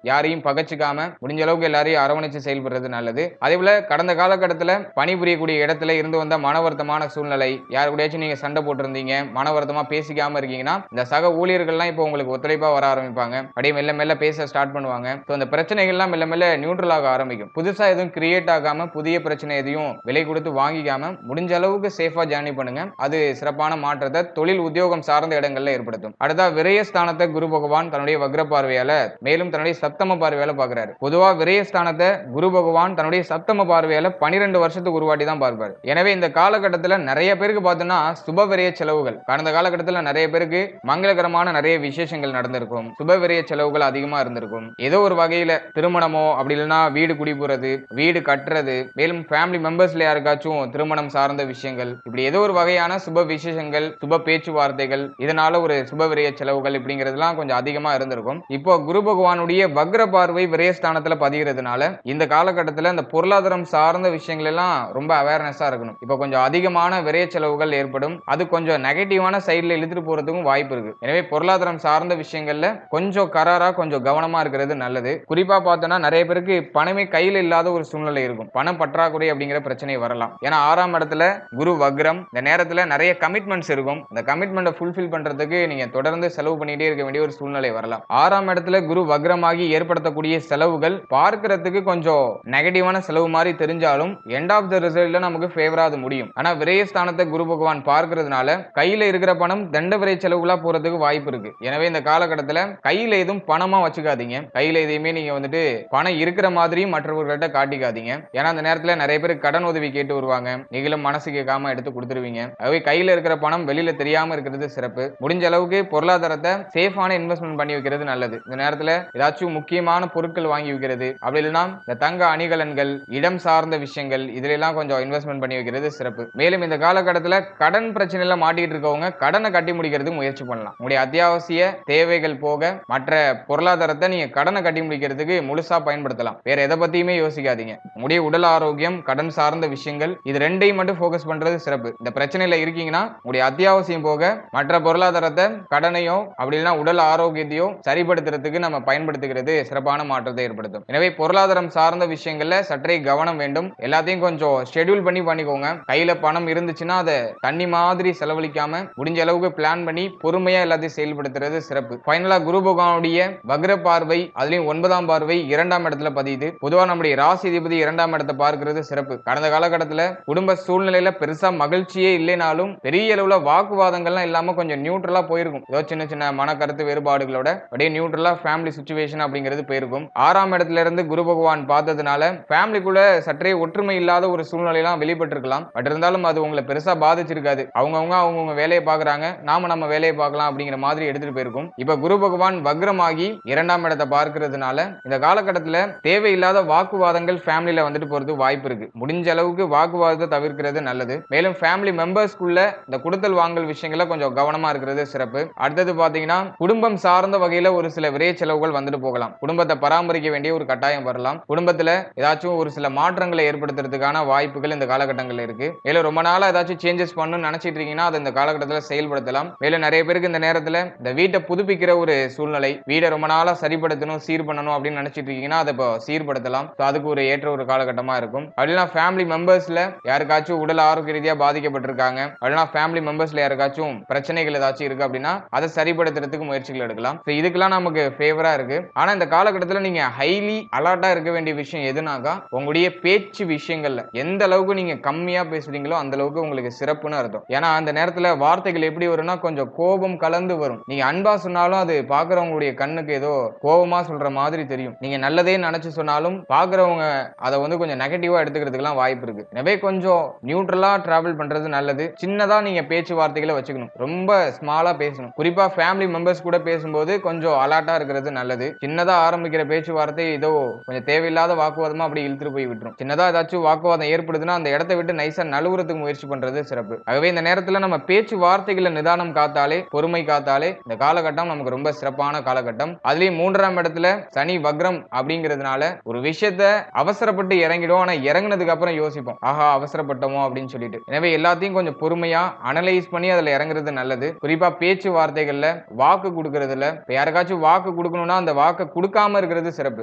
S1: யாரையும் பகச்சுக்காம முடிஞ்ச அளவுக்கு எல்லாரையும் அரவணைச்சு செயல்படுறது நல்லது. அதே போல கடந்த காலகட்டத்தில் பணிபுரியக்கூடிய இடத்துல இருந்து வந்த மனவருத்தமான சூழ்நிலை, யாரு கூடயாச்சும் நீங்க சண்டை போட்டிருந்தீங்க, மனவருத்தமா பேசிக்காம இருக்கீங்கன்னா இந்த சக ஊழியர்கள்லாம் இப்போ உங்களுக்கு ஒத்துழைப்பா வர ஆரம்பிப்பாங்க. அப்படியே மெல்ல மெல்ல பேச ஸ்டார்ட் பண்ணுவாங்க. அந்த பிரச்சனைகள்லாம் மெல்ல மெல்ல நியூட்ரல் ஆக ஆரம்பிக்கும். புதுசா எதுவும் கிரியேட் ஆகாம புதிய பிரச்சனை எதையும் விலை கொடுத்து வாங்கிக்காம முடிஞ்ச அளவுக்கு சேஃபா ஜர்னி பண்ணுங்க. அது சிறப்பான மாற்றத்தை தொழில் உத்தியோகம் சார்ந்த இடங்கள்ல ஏற்படுத்தும். அடுத்தா விரயஸ்தானத்தை குரு பகவான் தன்னுடைய வக்ர பார்வையால மேலும் தன்னுடைய சப்தம பார்வையால பாக்குறாரு. பொதுவா விரயஸ்தானத்தை குரு பகவான் தன்னுடைய சப்தம பார்வையால 12 வருஷத்துக்கு ஒரு வாட்டி தான் பார்ப்பாரு. எனவே இந்த காலகட்டத்தில் நிறைய பேருக்கு பார்த்தோம்னா சுப விரய செலவுகள் கடந்த காலகட்டத்தில் நிறைய பேருக்கு மங்களகரமான நிறைய விசேஷங்கள் நடந்திருக்கும். சுப விரய செலவுகள் அதிகமா இருந்திருக்கும். ஏதோ ஒரு வகையில திருமணமோ அப்படி இல்லைன்னா வீடு குடி போறது, வீடு கட்டுறது, மேலும் ஃபேமிலி மெம்பர்ஸ்ல யாருக்காச்சும் திருமணம் சார்ந்த விஷயங்கள், இப்படி ஏதோ ஒரு வகையான சுப விசேஷங்கள், சுப பேச்சுவார்த்தைகள், இதனால ஒரு சுப விரய செலவுகள் இப்படிங்கிறதுலாம் கொஞ்சம் அதிகமா இருந்திருக்கும். இப்போ குரு பகவானுடைய வக்ர பார்வை விரயஸ்தானத்துல பதிகிறதுனால இந்த காலகட்டத்தில் இந்த பொருளாதாரம் சார்ந்த விஷயங்கள் எல்லாம் ரொம்ப அவேர்னஸா இருக்கணும். இப்போ கொஞ்சம் அதிகமான விரய செலவுகள் ஏற்படும். அது கொஞ்சம் நெகட்டிவான சைட்ல இழுத்துட்டு போறதுக்கும் வாய்ப்பு இருக்கு. எனவே பொருளாதாரம் சார்ந்த விஷயங்கள்ல கொஞ்சம் கராரா கொஞ்சம் கவனமா இருக்கிறது நல்லது. குறிப்பா பார்த்தோம்னா நிறைய பேருக்கு பணமே கையில் இல்லாத ஒரு சூழ்நிலை இருக்கும். பணம் பற்றாக்குறை அப்படிங்கிற பிரச்சனை வரலாம். ஏன்னா 6ஆம் இடத்துல குரு வக்ரம், இந்த நேரத்துல நிறைய கமிட்மெண்ட்ஸ் இருக்கும். இந்த கமிட்மெண்ட்டை ஃபுல்ஃபில் பண்றதுக்கு நீங்க தொடர்ந்து செலவு பண்ணிட்டே இருக்க வேண்டிய ஒரு சூழ்நிலை வரலாம். 6ஆம் இடத்துல குரு வக்ரமாகி ஏற்படுத்தக்கூடிய செலவுகள் பார்க்கிறதுக்கு கொஞ்சம் நெகட்டிவான செலவு மாதிரி தெரிஞ்சாலும் எண்ட் ஆஃப் த ரிசல்ட்ல நமக்கு ஃபேவரா அது முடியும். ஆனா விரயஸ்தானத்தை குரு பகவான் பார்க்கிறதுனால கையில இருக்கிற பணம் தண்ட விரை செலவுகளா போறதுக்கு வாய்ப்பு இருக்கு. எனவே இந்த காலகட்டத்தில் கையில எதுவும் பணமா வச்சுக்காதீங்க. கையில எதையுமே நீங்க வந்துட்டு பணம் இருக்கிற மாதிரியும் மற்றவர்கள்ட்ட காட்டிக்காதீங்க. ஏன்னா அந்த நேரத்துல நிறைய பேர் கடன் உதவி கேட்டு வருவாங்க. நீங்களும் மனசு கேட்காம எடுத்து கொடுத்துருவீங்க. ஆகவே கையில இருக்கிற பணம் வெளியில தெரியாம இருக்கிறது சிறப்பு. முடிஞ்ச அளவுக்கு பொருளாதாரத்தை சேஃபான இன்வெஸ்ட்மெண்ட் பண்ணி வைக்கிறது நல்லது. இந்த நேரத்துல ஏதாச்சும் முக்கியமான பொருட்கள் வாங்கி வைக்கிறது, அப்படி இல்லைன்னா இந்த தங்க அணிகலன்கள், இடம் சார்ந்த விஷயங்கள் இதுல எல்லாம் கொஞ்சம் இன்வெஸ்ட்மெண்ட் பண்ணி வைக்கிறது சிறப்பு. மேலும் இந்த காலகட்டத்தில் கடன் பிரச்சனையில மாட்டிட்டு இருக்கவங்க கடனை கட்டி முடிக்கிறதுக்கு முயற்சி பண்ணலாம். உங்களுடைய அத்தியாவசிய தேவைகள் போக மற்ற பொருளாதாரத்தை நீங்க கடனை கட்டி முடிக்கிறதுக்கு முழுசா பயன்படுத்தலாம். வேற எதை பத்தியுமே யோசிக்காதீங்க. உங்களுடைய உடல் ஆரோக்கியம், கடன் சார்ந்த விஷயங்கள் இது ரெண்டையும் மட்டும் போக்கஸ் பண்றது சிறப்பு. இந்த பிரச்சனையில இருக்கீங்கன்னா உங்களுடைய அத்தியாவசியம் போக மற்ற பொருளாதாரத்தை கடனையோ அப்படி இல்லைன்னா உடல் ஆரோக்கியத்தையோ சரிப்படுத்துறதுக்கு நம்ம பயன்படுத்துகிறது சிறப்பான மாற்றத்தை ஏற்படுத்தும். எனவே பொருளாதாரம் சார்ந்த விஷயங்கள்ல சற்றே கவனம் வேண்டும். எல்லாத்தையும் கொஞ்சம் ஷெட்யூல் பண்ணி பண்ணிக்கோங்க. கையில பணம் இருந்துச்சுன்னா அதை தண்ணி மாதிரி செலவழிக்காம முடிஞ்ச அளவுக்கு பிளான் பண்ணி பொறுமையா எல்லாத்தையும் செயல்படுத்துறது சிறப்பு. ஃபைனலா குரு பகவானுடைய வக்ர பார்வை அதுலயும் 9ஆம் பார்வை 2ஆம் இடத்துல பதியுது. பொதுவா நம்முடைய ராசி அதிபதி 2ஆம் இடத்தை பார்க்கிறது சிறப்பு. கடந்த காலகட்டத்தில் குடும்ப சூழ்நிலையில பெருசா மகிழ்ச்சியே இல்லைனாலும் பெரிய அளவுல வாக்குவாதங்கள்லாம் இல்லாம கொஞ்சம் நியூட்ரலா போயிருக்கும். ஏதோ சின்ன சின்ன மன கருத்து வேறுபாடுகளோட அப்படியே நியூட்ரலா ஃபேமிலி சிச்சுவேஷன் அப்படிங்கிறது போயிருக்கும். 6ஆம் இடத்துல இருந்து குரு பகவான் பார்த்ததுனால ஃபேமிலிக்குள்ள சற்றே ஒற்றுமை இல்லாத ஒரு சூழ்நிலையெல்லாம் வெளிப்பட்டிருக்கலாம். பட் இருந்தாலும் அது உங்களை பெருசா பாதிச்சிருக்கு இருந்திருக்காது. அவங்கவுங்க வேலையை பாக்குறாங்க, நாம நம்ம வேலையை பார்க்கலாம் அப்படிங்கிற மாதிரி எடுத்துட்டு போயிருக்கும். இப்ப குரு பகவான் வக்ரமாகி 2ஆம் இடத்தை பார்க்கிறதுனால இந்த காலகட்டத்துல தேவையில்லாத வாக்குவாதங்கள் ஃபேமிலில வந்துட்டு போறது வாய்ப்பு இருக்கு. முடிஞ்ச அளவுக்கு வாக்குவாதத்தை தவிர்க்கிறது நல்லது. மேலும் ஃபேமிலி மெம்பர்ஸ்க்குள்ள இந்த கொடுத்தல் வாங்கல் விஷயங்கள கொஞ்சம் கவனமா இருக்கிறது சிறப்பு. அடுத்தது பாத்தீங்கன்னா குடும்பம் சார்ந்த வகையில ஒரு சில விரை செலவுகள் வந்துட்டு போகலாம். குடும்பத்தை பராமரிக்க வேண்டிய ஒரு கட்டாயம் வரலாம். குடும்பத்துல ஏதாச்சும் ஒரு சில மாற்றங்களை ஏற்படுத்துறதுக்கான வாய்ப்புகள் இந்த காலகட்டங்கள்ல இருக்கு. மேலும் ரொம்ப நாளா ஏதாச்சும் சேஞ்சஸ் பண்ணணும்னு நினைச்சிட்டு இருக்கீங்கன்னா அதை இந்த காலகட்டத்தில் செயல்படுத்தலாம். மேலும் நிறைய பேருக்கு இந்த நேரத்துல இந்த வீட்டை புதுப்பிக்கிற ஒரு சூழ்நிலை, வீடை ரொம்ப நாளா சரிப்படுத்தணும், சீர் பண்ணணும் அப்படின்னு நினைச்சிட்டு இருக்கீங்கன்னா அதை இப்போ சீர்படுத்தலாம். அதுக்கு ஒரு ஏற்ற ஒரு காலகட்டமா இருக்கும். அப்படின்னா ஃபேமிலி மெம்பர்ஸ்ல யாருக்காச்சும் உடல் ஆரோக்கிய ரீதியா பாதிக்கப்பட்டிருக்காங்க, அப்படின்னா ஃபேமிலி மெம்பர்ஸ்ல யாருக்காச்சும் பிரச்சனைகள் ஏதாச்சும் இருக்கு அப்படின்னா அதை சரிப்படுத்துறதுக்கு முயற்சிகள் எடுக்கலாம். இதுக்கெல்லாம் நமக்கு ஃபேவரா இருக்கு. ஆனா இந்த காலகட்டத்தில் நீங்க ஹைலி அலர்ட்டா இருக்க வேண்டிய விஷயம் எதுனாக்கா உங்களுடைய பேச்சு விஷயங்கள்ல எந்த அளவுக்கு நீங்க கம்மியா பேசுறீங்களோ அந்த அளவுக்கு உங்களுக்கு சிறப்புன்னு அர்த்தம். ஏன்னா அந்த நேரத்துல வார்த்தைகள் எப்படி வரும்னா கொஞ்சம் கோபம் கலந்து வரும். நீங்க அன்பா சொன்னாலும் அது பாக்குறவங்களுடைய கண்ணுக்கு ஏதோ கோபமா சொல்ற மாதிரி தெரியும். நீங்க நல்லதே நினைச்சு சொன்னாலும் பாக்குறவங்க அதை வந்து கொஞ்சம் நெகட்டிவா எடுத்துக்கிறதுக்கு வாய்ப்பு இருக்கு. எனவே கொஞ்சம் நியூட்ரலா டிராவல் பண்றது நல்லது. சின்னதா நீங்க பேச்சுவார்த்தைகளை வச்சுக்கணும், ரொம்ப ஸ்மாலா பேசணும். குறிப்பா ஃபேமிலி மெம்பர்ஸ் கூட பேசும்போது கொஞ்சம் அலர்ட்டா இருக்கிறது நல்லது. சின்னதா ஆரம்பிக்கிற பேச்சுவார்த்தை ஏதோ கொஞ்சம் தேவையில்லாத வாக்குவாதமா அப்படி இழுத்துட்டு போய் விட்டுரும். சின்னதா ஏதாச்சும் வாக்குவாதம் ஏற்படுதுன்னா அந்த இடத்தை விட்டு நைசா நழுவுறதுக்கு முயற்சி பண்றது சிறப்பு. ஆகவே இந்த நேரத்துல நம்ம பேச்சு வார்த்தைகளை நிதானம் காத்தாலே, பொறுமை காத்தாலே இந்த காலகட்டம் நமக்கு ரொம்ப சிறப்பான காலகட்டம். அதுலயும் 3ஆம் இடத்துல சனி வக்ரம் அப்படிங்கிறதுனால ஒரு விஷயத்த அவசரப்பட்டு இறங்கிடும். ஆனா இறங்குனதுக்கு அப்புறம் யோசிப்போம், ஆஹா அவசரப்பட்டோமோ அப்படின்னு சொல்லிட்டு. எனவே எல்லாத்தையும் கொஞ்சம் பொறுமையா அனலைஸ் பண்ணி அதுல இறங்குறது நல்லது. குறிப்பா பேச்சு வார்த்தைகள்ல வாக்கு கொடுக்கறதுல யாருக்காச்சும் வாக்கு கொடுக்கணும்னா அந்த வாக்கு கொடுக்காம இருக்கிறது சிறப்பு.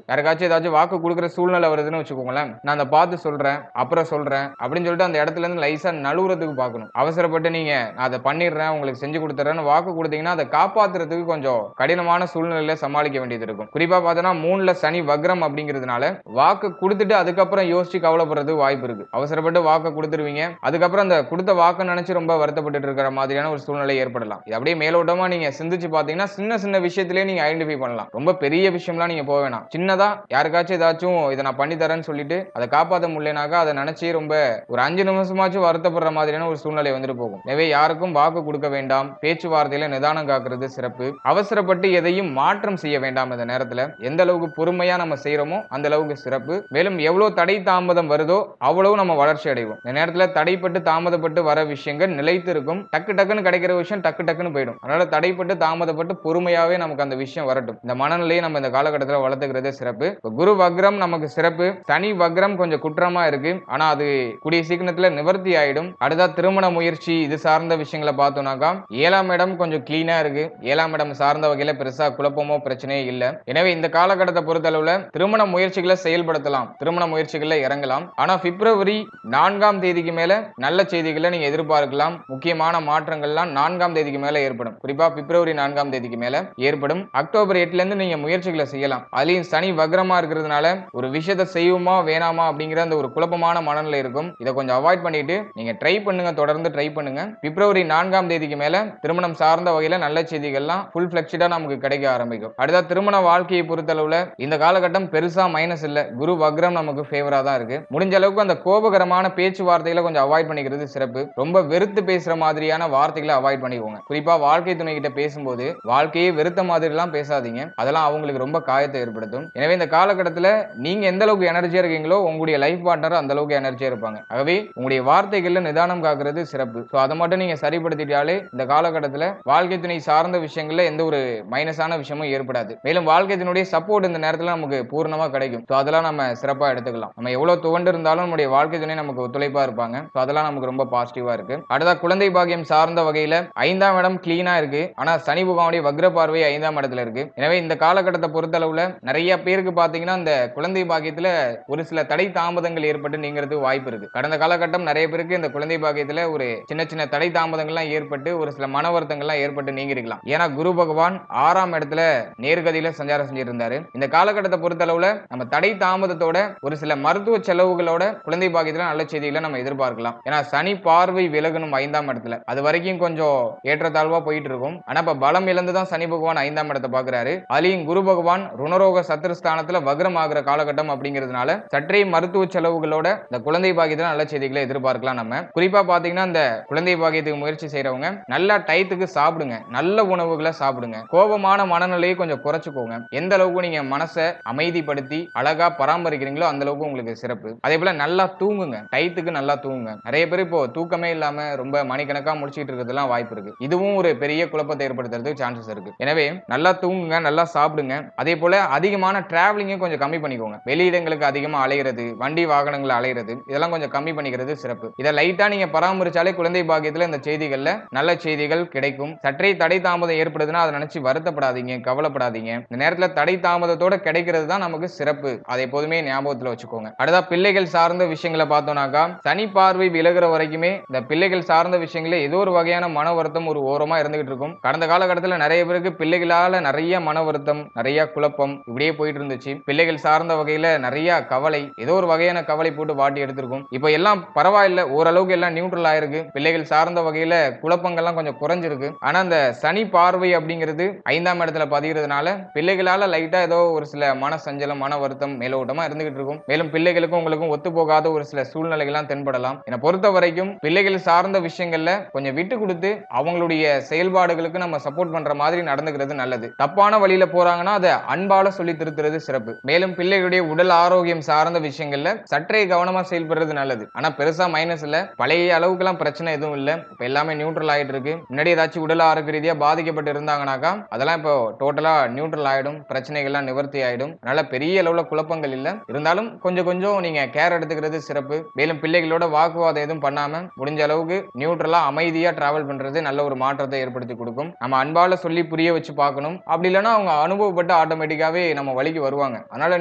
S1: யாருக்காச்சும் ஏதாச்சும் வாக்கு கொடுக்குற சூழ்நிலை வருதுன்னு வச்சுக்கோங்களேன், நான் அதை பார்த்து சொல்றேன் அப்புறம் சொல்றேன் அப்படின்னு சொல்லிட்டு அந்த இடத்துல இருந்து லைசா நழுவுறதுக்கு பார்க்கணும். அவசரப்பட்டு நீங்க நான் அதை பண்ணிடுறேன் உங்களுக்கு செஞ்சு கொடுத்துறேன்னு வாக்கு கொடுத்தீங்கன்னா அதை காப்பாத்துறதுக்கு கொஞ்சம் கடினமான சூழ்நிலையில சமாளிக்க வேண்டியது இருக்கும். குறிப்பா பார்த்தோன்னா 3ல சனி வக்ரம் அப்படிங்கிறதுனால வாக்கு கொடுத்துட்டு அதுக்கப்புறம் யோசிச்சு கவலைப்படுறது வாய்ப்பு இருக்கு. அவசரப்பட்டு வாக்கு கொடுத்துருவீங்க, அதுக்கப்புறம் அந்த கொடுத்த வாக்கு நினைச்சு ரொம்ப வருத்தப்பட்டு இருக்கிற மாதிரியான ஒரு சூழ்நிலை ஏற்படலாம். இது அப்படியே மேலோட்டமா நீங்க சிந்திச்சு பாத்தீங்கன்னா சின்ன சின்ன விஷயத்திலேயே நீங்க ஐடென்டிஃபை பண்ணலாம். ரொம்ப பெரிய விஷயம்லாம் நீங்க போக வேணாம். சின்னதா யாருக்காச்சும் ஏதாச்சும் இதை நான் பண்ணி தரேன்னு சொல்லிட்டு அதை காப்பாற்ற முடியலனாக்கா அதை நினைச்சு ரொம்ப ஒரு 5 நிமிஷமாச்சும் வருத்தப்படுற மாதிரியான ஒரு சூழ்நிலை வந்துட்டு போகும். எனவே யாருக்கும் வாக்கு கொடுக்க வேண்டாம். பேச்சுவார்த்தையில நிதானம் காக்கிறது சிறப்பு. அவசரப்பட்டு எதையும் மாற்றம் செய்ய வேண்டாம். இந்த நேரத்துல எந்த அளவுக்கு பொறுமையா நம்ம செய்யறோமோ அந்த அளவுக்கு சிறப்பு. மேலும் எவ்வளவு தடை தாமதம் வருதோ அவ்வளவு நம்ம வளர்ச்சி அடைவோம். இந்த நேரத்துல தடைப்பட்டு தாமதப்பட்டு வர விஷயங்கள் நிலைத்து இருக்கும். டக்கு டக்குன்னு கிடைக்கிற விஷயம் டக்கு டக்குன்னு போயிடும். அதனால தடைப்பட்டு தாமதப்பட்டு பொறுமையாவே நமக்கு அந்த விஷயம் வரட்டும். இந்த மனநிலையை நம்ம இந்த காலகட்டத்தில் வளர்த்துக்கிறதே சிறப்பு. குரு வக்ரம் நமக்கு சிறப்பு. சனி வக்ரம் கொஞ்சம் குற்றமா இருக்கு, ஆனா அது கூடிய சீக்கிரத்துல நிவர்த்தி ஆயிடும். அடுத்தா திருமண முயற்சி இது சார்ந்த விஷயங்களை பார்த்தோம்னாக்கா 7ஆம் இடம் கொஞ்சம் கிளீனா இருக்கு. 7ஆம் இடம் சார்ந்த வகையில பெருசா குழப்பமோ பிரச்சனையே இல்ல. எனவே இந்த காலகட்டத்தை பொறுத்தளவுல திருமண முயற்சிகளை செயல்படுத்தலாம், திருமண முயற்சிகளை இறங்கலாம். ஆனா பிப்ரவரி 4ஆம் தேதிக்கு மேல நல்ல செய்திகளை நீங்க எதிர்பார்க்கலாம். முக்கியமான மாற்றங்கள்லாம் 4ஆம் தேதிக்கு மேல ஏற்படும். குறிப்பா பிப்ரவரி 4ஆம் தேதிக்கு மேல ஏற்படும். அக்டோபர் 8ல இருந்து நீங்க முயற்சிகளை செய்யலாம். அதுலயும் சனி வக்ரமா இருக்கிறதுனால ஒரு விஷயத்தை செய்யுமா வேணாமா அப்படிங்கிற அந்த ஒரு குழப்பமான மனநிலை இருக்கும். இதை கொஞ்சம் அவாய்ட் பண்ணிட்டு நீங்க ட்ரை பண்ணுங்க, தொடர்ந்து ட்ரை பண்ணுங்க. பிப்ரவரி 4ஆம் தேதிக்கு மேல திருமணம் சார்ந்த வகையில நல்ல செய்திகள்லாம் ஃபுல் ஃபிளெக்சிடா நமக்கு கிடைக்க ஆரம்பிக்கும். அடுத்த திருமண வாழ்க்கையை பொறுத்தளவுல இந்த காலகட்டம் பெருசா மைனஸ் இல்ல. குரு வக்ரம் நமக்கு ஃபேவரா தான் இருக்கு. முடிஞ்ச அளவுக்கு அந்த கோபகரமான பேச்சுவார்த்தைகளை கொஞ்சம் அவாய்ட் பண்ணிக்கிறது சிறப்பு. ரொம்ப வெறுத்து பேசுற மாதிரியான வார்த்தைகளை அவாய்ட் பண்ணிக்கோங்க. குறிப்பா வாழ்க்கை துணை கிட்ட பேசும்போது வாழ்க்கையை வெறுத்த மாதிரி எல்லாம் பேசாதீங்க. அதெல்லாம் அவங்களுக்கு ரொம்ப காயத்தை ஏற்படுத்தும். எனவே இந்த காலகட்டத்தில் நீங்க எந்த அளவுக்கு எனர்ஜியா இருக்கீங்களோ உங்களுடைய லைஃப் பார்ட்னர் அந்த அளவுக்கு எனர்ஜியா இருப்பாங்க. ஆகவே உங்களுடைய வார்த்தைகள்ல நிதானம் காக்கிறது சிறப்பு. அதை மட்டும் நீங்க சரிப்படுத்திட்டாலே இந்த காலகட்டத்தில் வாழ்க்கை துணை சார்ந்த விஷயங்கள்ல எந்த ஒரு மைனஸான விஷயமும் ஏற்படாது. மேலும் வாழ்க்கை துணையுடைய சப்போர்ட் இந்த நேரத்தில் நமக்கு பூர்ணமா கிடைக்கும். அதெல்லாம் நம்ம சிறப்பா எடுத்துக்கலாம். நம்ம எவ்வளவு துவண்டு இருந்தாலும் நம்முடைய வாழ்க்கை துணை நமக்கு ஒத்துழைப்பா இருப்பாங்க. அதெல்லாம் நமக்கு ரொம்ப பாசிட்டிவா இருக்கு. அடுத்த குழந்தை பாக்கியம் சார்ந்த வகையில 5ஆம் இடம் கிளீனா இருக்கு. ஆனா சனி பகவானுடைய வக்ர பார்வை 5ஆம் இடத்துல இருக்கு. எனவே இந்த காலகட்டத்தை பொறுத்தளவுல நிறைய பேருக்கு பாத்தீங்கன்னா இந்த குழந்தை பாக்கியத்துல ஒரு சில தடை தாமதங்கள் ஏற்பட்டு நீங்கிறதுக்கு வாய்ப்பு இருக்கு. கடந்த காலகட்டம் நிறைய பேருக்கு இந்த குழந்தை பாக்கியத்துல ஒரு சின்ன சின்ன தடை தாமதங்கள்லாம் ஏற்பட்டு ஒரு சில மன வருத்தங்கள்லாம் ஏற்பட்டு நீங்கி இருக்கலாம். ஏன்னா குரு பகவான் 6ஆம் இடத்துல நேர்கதியில சஞ்சாரம் செஞ்சிட்டு இருந்தாரு. இந்த காலகட்டத்தை பொறுத்தளவுல நம்ம தடை தாமதத்தோட ஒரு சில மருத்துவ செலவுகளோட குழந்தை பாக்கியத்துல நல்ல செய்திகளை நம்ம எதிர்பார்க்கலாம். ஏன்னா சனி பார்வை விலகணும் 5ஆம் இடத்துல, அது வரைக்கும் கொஞ்சம் ஏற்றத்தாழ்வா போயிட்டு இருக்கும். ஆனா இப்ப பலம் இழந்துதான் சனி பகவான் 5ஆம் இடத்தை பாக்குறாரு. அதுலயும் குரு பகவான் ருணரோக சத்துருஸ்தானத்துல வக்ரம் ஆகிற காலகட்டம் அப்படிங்கிறதுனால சற்றே மருத்துவ செலவுகளோட இந்த குழந்தை பாக்கியத்துல நல்ல செய்திகளை எதிர்பார்க்கலாம். நம்ம குறிப்பா பாத்தீங்கன்னா பாத்தீங்கன்னா இந்த குழந்தை பாக்கியத்துக்கு முயற்சி செய்யறவங்க நல்லா டயத்துக்கு சாப்பிடுங்க, நல்ல உணவுகளை சாப்பிடுங்க, கோபமான மனநிலையை கொஞ்சம் குறைச்சுக்கோங்க. எந்த அளவுக்கு நீங்க மனசை அமைதிப்படுத்தி அழகா பராமரிக்கிறீங்களோ அந்த அளவுக்கு உங்களுக்கு சிறப்பு. அதே போல நல்லா தூங்குங்க, டயத்துக்கு நல்லா தூங்குங்க. நிறைய பேர் இப்போ தூக்கமே இல்லாம ரொம்ப மணிக்கணக்கா முடிச்சிட்டு இருக்கிறதுலாம் வாய்ப்பு இருக்கு. இதுவும் ஒரு பெரிய குழப்பத்தை ஏற்படுத்துறதுக்கு சான்சஸ் இருக்கு. எனவே நல்லா தூங்குங்க, நல்லா சாப்பிடுங்க. அதே போல அதிகமான டிராவலிங்கை கொஞ்சம் கம்மி பண்ணிக்கோங்க. வெளியிடங்களுக்கு அதிகமா அலையிறது, வண்டி வாகனங்களை அலையிறது, இதெல்லாம் கொஞ்சம் கம்மி பண்ணிக்கிறது சிறப்பு. இதை லைட்டா நீங்க பராமரிச்சாலே குழந்தை பாக்கியத்துல இந்த செய்திகள்ல நல்ல செய்திகள் கிடைக்கும். சற்றே தடை தாமதம் ஏற்படுதுன்னா அதை நினைச்சு வருத்தப்படாதீங்க, கவலைப்படாதீங்க. இந்த நேரத்துல தடை தாமதத்தோட கிடைக்கிறது தான் நமக்கு சிறப்பு. அதை எப்போதுமே ஞாபகத்துல வச்சுக்கோங்க. அடுத்தா பிள்ளைகள் சார்ந்த விஷயங்களை பார்த்தோம்னாக்கா சனி பார்வை விலகுற வரைக்குமே இந்த பிள்ளைகள் சார்ந்த விஷயங்களே ஏதோ ஒரு வகையான மன வருத்தம் ஒரு ஓரமா இருந்துகிட்டு இருக்கும். கடந்த காலகட்டத்தில் நிறைய பேருக்கு பிள்ளைகளால நிறைய மன வருத்தம், நிறைய குழப்பம் இப்படியே போயிட்டு இருந்துச்சு. பிள்ளைகள் சார்ந்த வகையில நிறைய கவலை, ஏதோ ஒரு வகையான கவலை போட்டு வாட்டி எடுத்திருக்கும். இப்போ எல்லாம் பரவாயில்ல, ஓரளவுக்கு எல்லாம் நியூட்ரல் ஆயிருக்கு. பிள்ளைகள் சார்ந்த வகையில குழப்பங்கள்லாம் கொஞ்சம் குறைஞ்சிருக்கு. ஆனா அந்த சனி பார்வை அப்படிங்கிறது 5ஆம் இடத்துல பதிகிறதுனால பிள்ளைகளால லைட்டா ஏதோ ஒரு சில மன சஞ்சலம், மன வருத்தம் மேலோட்டமா இருந்துகிட்டு இருக்கும். மேலும் பிள்ளைகளுக்கும் உங்களுக்கும் ஒத்து போகாத ஒரு சில சூழ்நிலைகள்லாம் தென்படலாம். என்னை பொறுத்த வரைக்கும் பிள்ளைகள் சார்ந்த விஷயங்கள்ல கொஞ்சம் விட்டு கொடுத்து அவங்களுடைய செயல்பாடுகளுக்கு நம்ம சப்போர்ட் பண்ற மாதிரி நடந்துக்கிறது நல்லது. தப்பான வழியில போறாங்கன்னா அதை அன்பால சொல்லி திருத்துறது சிறப்பு. மேலும் பிள்ளைகளுடைய உடல் ஆரோக்கியம் சார்ந்த விஷயங்கள்ல சற்றே கவனமா செயல்படுறது நல்லது. ஆனா பெருசா மைனஸ் இல்ல, பழைய அளவுக்கு எல்லாம் பிரச்சனை எதுவும் இல்ல. இப்ப எல்லாமே நியூட்ரல் ஆயிட்டு இருக்கு. முன்னாடி ஏதாச்சும் உடல் ஆரோக்கிய ரீதியா பாதிக்கப்பட்டு இருந்தாங்கன்னாக்கா அதெல்லாம் இப்போ டோட்டலா நியூட்ரல் ஆயிடும், பிரச்சனைகள்லாம் நிவர்த்தி ஆயிடும். அதனால பெரிய அளவுல குழப்பங்கள் இல்ல. இருந்தாலும் கொஞ்சம் கொஞ்சம் நீங்க கேர் எடுத்துக்கிறது சிறப்பு. மேலும் பிள்ளைகளோட வாக்குவாதம் எதுவும் பண்ணாம முடிஞ்ச அளவுக்கு நியூட்ரலா அமைதியா டிராவல் பண்றது நல்ல ஒரு மாற்றத்தை ஏற்படுத்தி கொடுக்கும். நம்ம அன்பால சொல்லி புரிய வச்சு பார்க்கணும். அப்படி இல்லைன்னா அவங்க அனுபவப்பட்டு ஆட்டோமேட்டிக்காவே நம்ம வழிக்கு வருவாங்க. அதனால